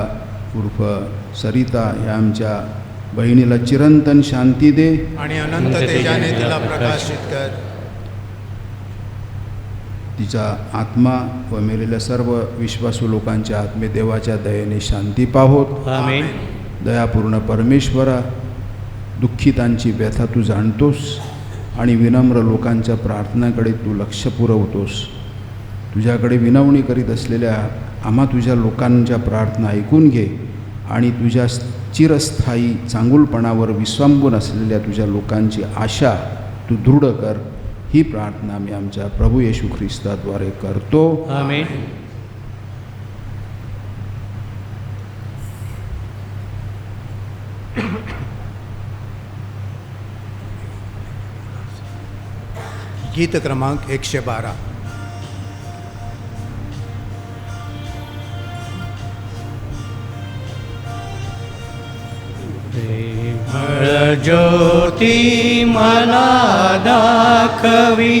उर्फ सरिता ह्या आमच्या बहिणीला चिरंतन शांती दे आणि अनंत तेजाने तिला प्रकाशित कर. तिचा आत्मा व मेलेल्या सर्व विश्वासू लोकांच्या आत्मे देवाच्या दयेने शांती पाहोत. आमेन. दयापूर्ण परमेश्वरा, दुःखितांची व्यथा तू जाणतोस आणि विनम्र लोकांच्या प्रार्थनाकडे तू लक्ष पुरवतोस. तुझ्याकडे विनवणी करीत असलेल्या आम्हा तुझ्या लोकांच्या प्रार्थना ऐकून घे आणि तुझ्या चिरस्थायी चांगुलपणावर विश्वांबून असलेल्या तुझ्या लोकांची आशा तू दृढ कर. ही प्रार्थना मी आमच्या प्रभू येशू ख्रिस्ताद्वारे करतो. आमेन. गीत क्रमांक 112. ज्योती मला दाखवी,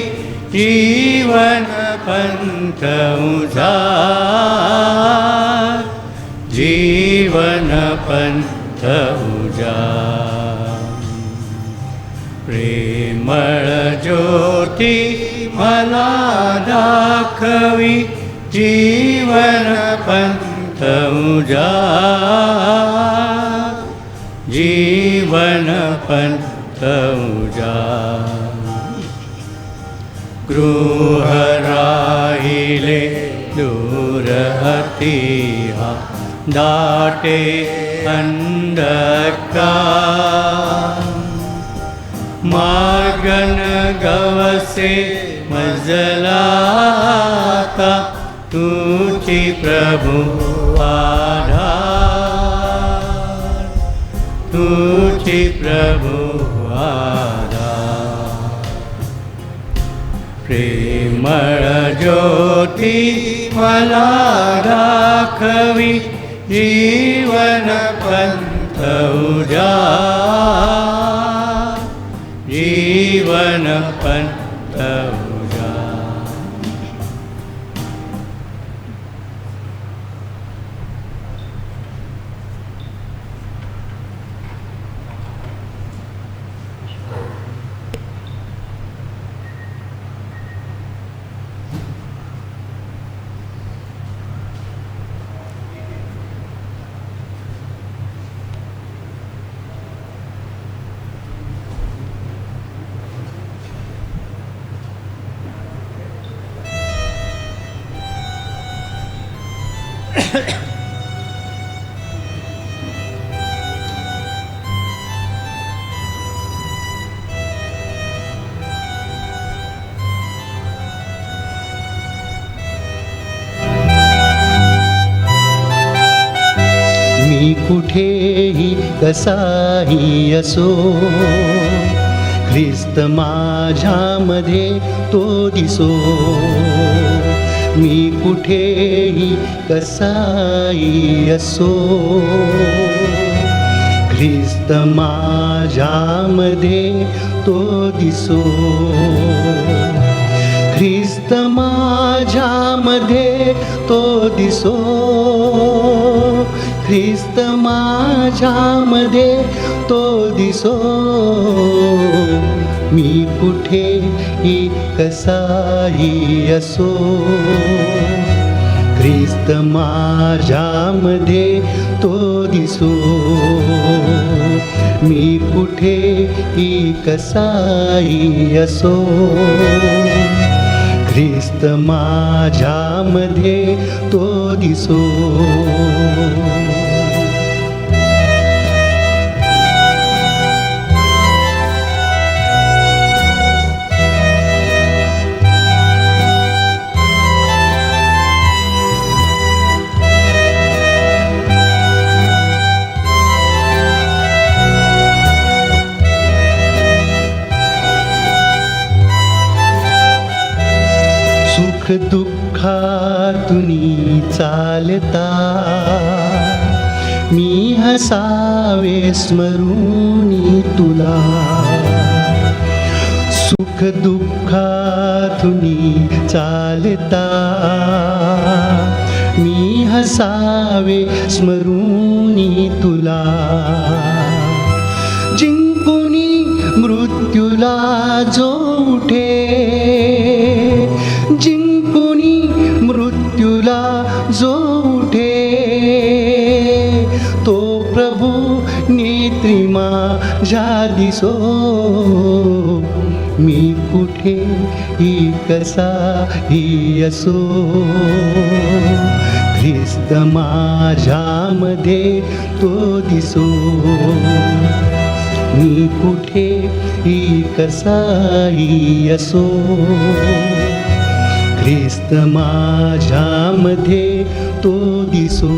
जीवन पंथ उजाड, जीवन पंथ उजाड. प्रेमळ ज्योती मला दाखवी, जीवन पंथ उजाड, जीवन पंथ उजाड. गृह राहिले दूर अतिहा, दाटे अंधकार. मागन गवसे मजलाता, तुझी प्रभु आधार, तुझी प्रभु आधार. प्रेमळ ज्योती मला दाखवी, जीवन पंथ उजाड, जीवन पंथ उजाड. मी कुठेही कसाही असो, ख्रिस्त माझ्यामध्ये तो दिसो. मी कुठेही कसाही असो, ख्रिस्त माझ्यामध्ये तो दिसो. ख्रिस्त माझ्यामध्ये तो दिसो, ख्रिस्त माझ्यामध्ये तो दिसो. मी कुठेही कसाही असो, ख्रिस्त माझ्यामध्ये तो दिसो. मी कुठेही कसाही असो, ख्रिस्त माझ्यामध्ये तो दिसो. सुख दुःखातुनी चालता, मी हसावे स्मरूनी तुला. सुख दुःखातुनी चालता, मी हसावे स्मरूनी तुला. जिंकुनी मृत्यूला जो उठे, जिंकुनी माझ्या दिसो, मी कुठे ही कसा ही असो, ख्रिस्त माझ्यामध्ये तो दिसो, मी कुठे ही कसाही असो, ख्रिस्त माझ्यामध्ये तो दिसो.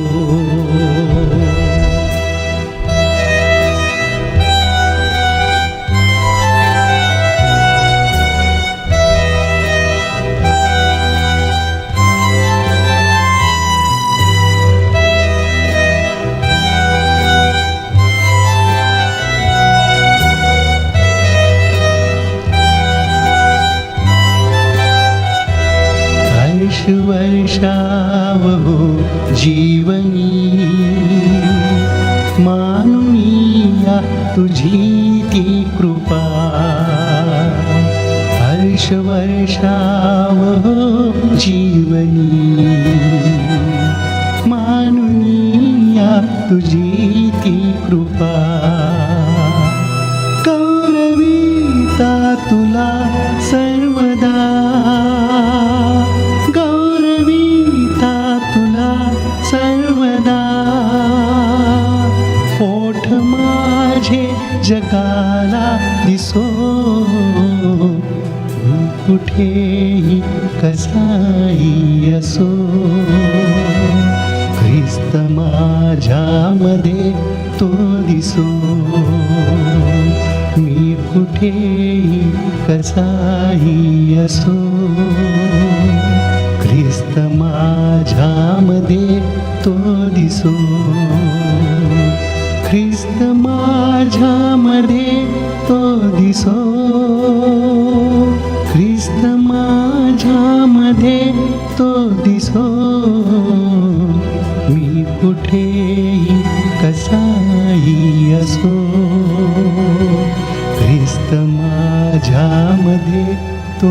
वर्षावहो जीवनी मानुनिया तुझी ती कृपा, वर्षावहो जीवनी मानुनिया तुझी ती कृपा, गौरविता तुला सर्वदा, सर्वदा ओठ माझे जगाला दिसो, कुठेही कसाही असो, ख्रिस्त माझ्यामध्ये तो दिसो, मी कुठेही कसाही असो, ख्रिस्त माझ्यामध्ये तो दिसो, ख्रिस्त माझ्यामध्ये तो दिसो, ख्रिस्त माझ्यामध्ये तो दिसो, मी कुठेही कसाही असो, ख्रिस्त माझ्यामध्ये तो.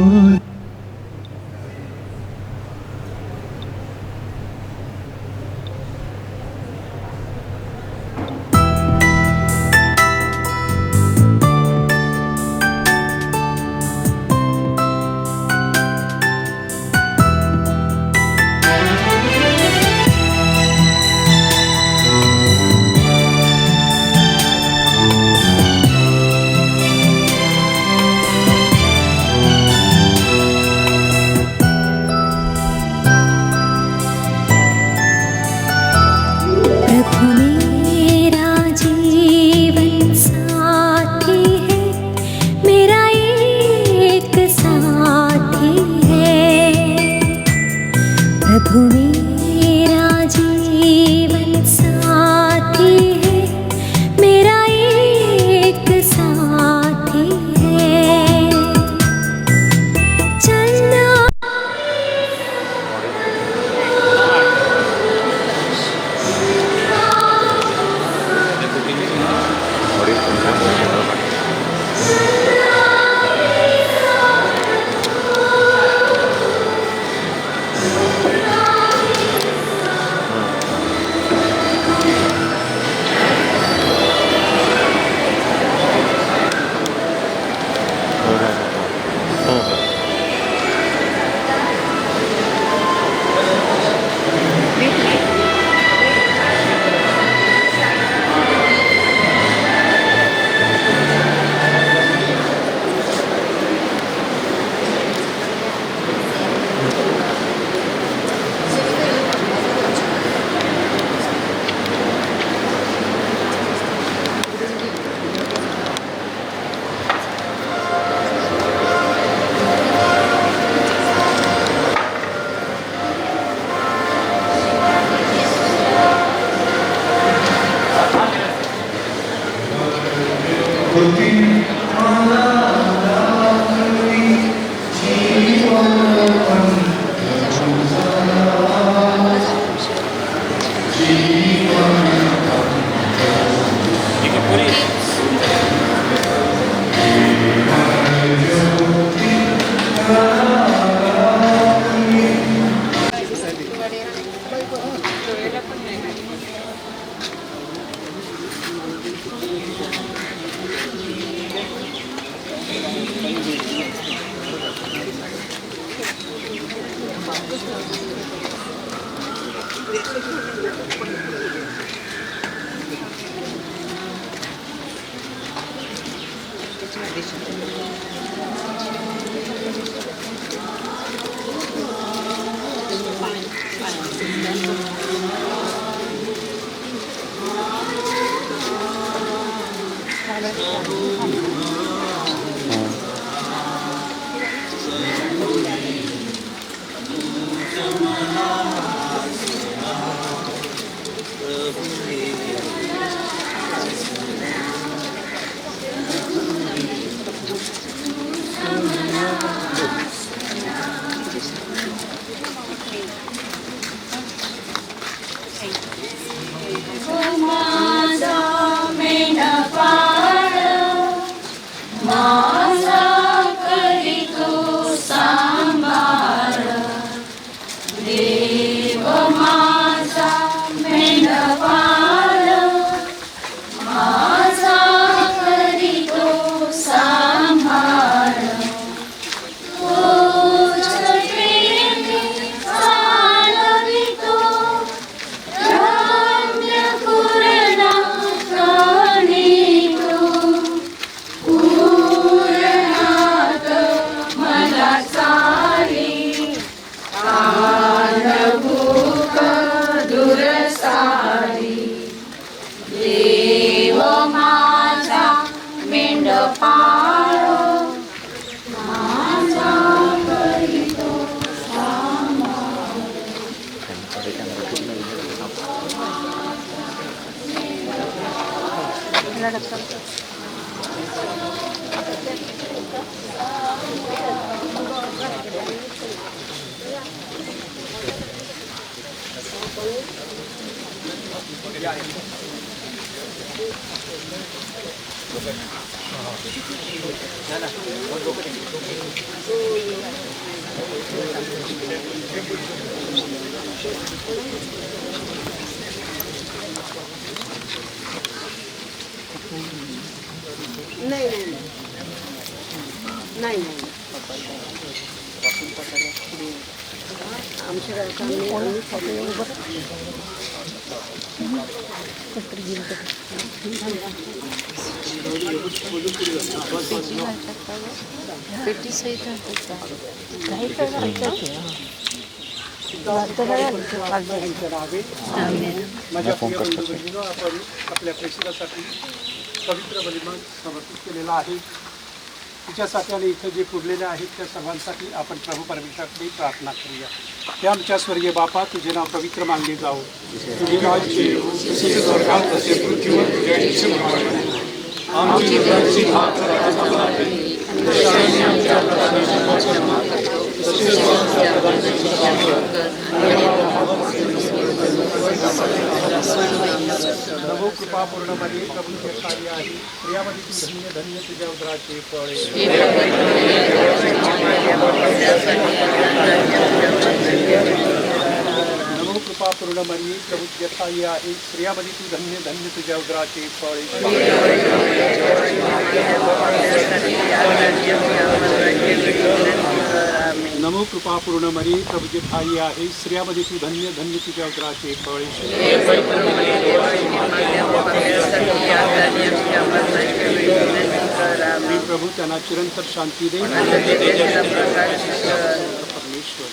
माझ्या प्रिय बंधू आपण आपल्या प्रेषितासाठी पवित्र बलिदान समर्पित केलेला आहे. तिच्यासाठी आणि इथं जे पुरलेले आहेत त्या सर्वांसाठी आपण प्रभू परमेश्वराकडे प्रार्थना करूया. हे आमच्या स्वर्गीय बापा, तुझे नाव पवित्र मानले जाओ, तुझे राज्य येवो, जसे स्वर्गात तसे पृथ्वीवर तुझ्या इच्छेप्रमाणे आमची दररोजची भाकर आज आम्हाला दे, जसे आमच्या अपराधांची माफी मागतो, तसेच आमच्या अपराधांची माफी कर, आणि नमो कृपा पूर्ण मध्ये प्रभू जे कार्य आहे प्रियामध्ये तू धन्य धन्य तुझ्या उदराचे फळ. नमो कृपा पूर्ण मध्ये प्रभू जे कार्य आहे प्रियामध्ये तू धन्य धन्य तुझ्या उदराचे फळ. नमो कृपा पूर्ण मरी प्रभू जे ठाई आहे स्त्रियामध्ये तू धन्य धन्य तुझ्या उदराचे फळ. मी प्रभू त्यांना चिरंतर शांती दे. परमेश्वर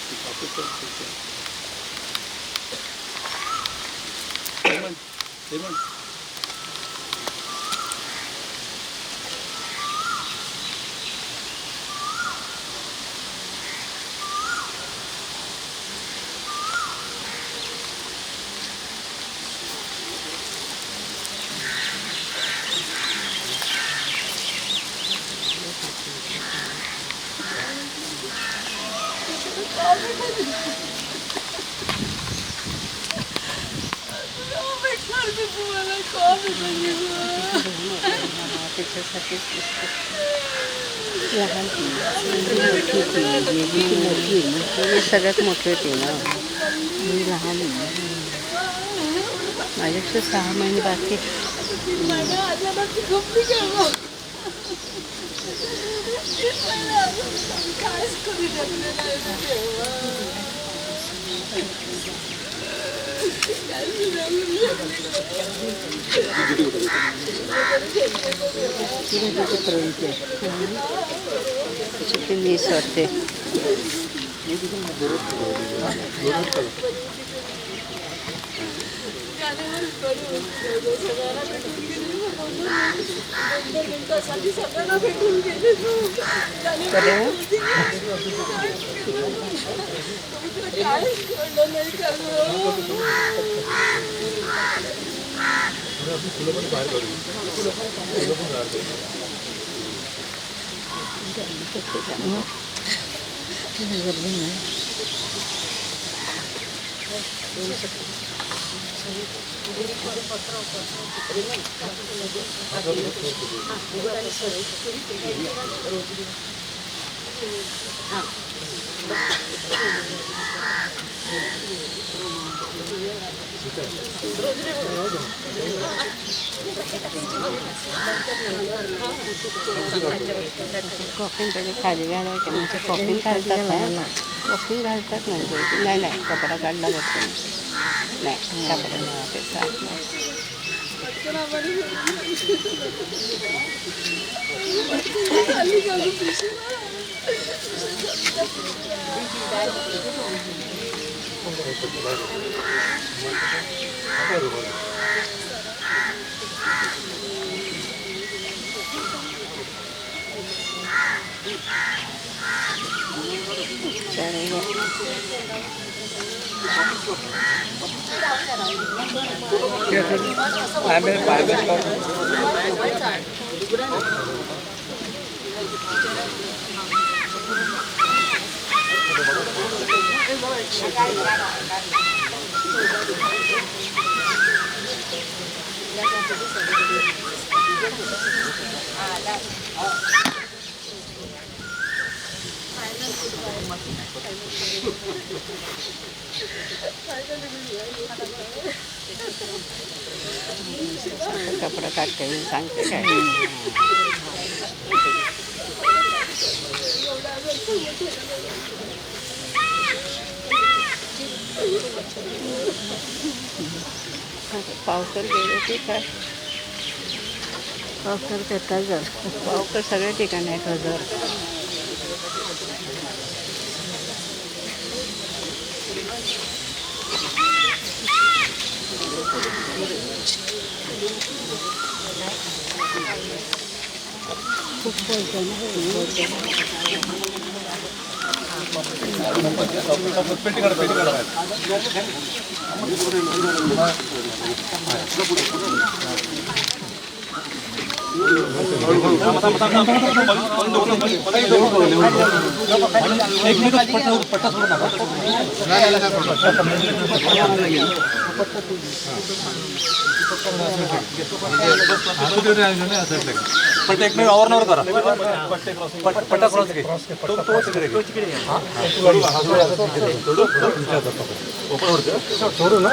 सगळ्यात मोठी होती ना, मी लहान माझ्यापेक्षा 6 महिने बाकी. मीच वाटते. कॉफी खाली घालायचं म्हणजे कॉफी घालतात ना, कॉफी घालतात म्हणजे नाही नाही कपडा काढला जातो नाही कपडा कपडा काढते सांगते काय पावकर गेले ते काय पावकर ते हजर पावकर सगळ्या ठिकाणी आहेत हजर खूप बोलतो एक मिनिट आवरणावर करा पट्टा क्रॉस घे तो सोडू ना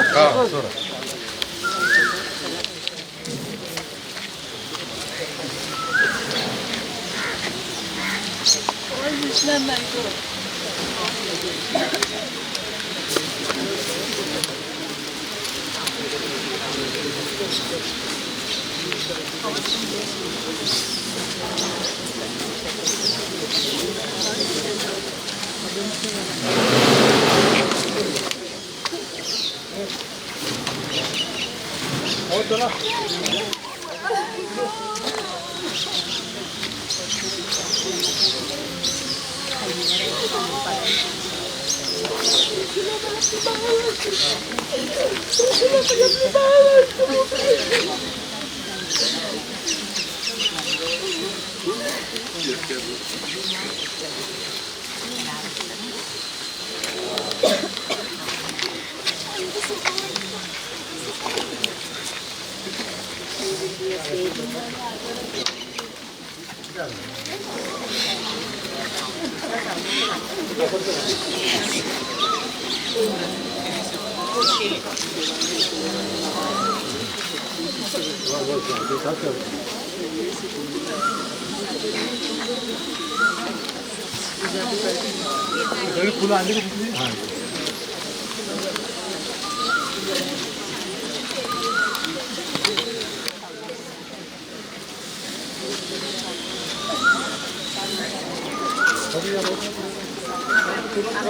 फुलं आणली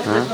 हां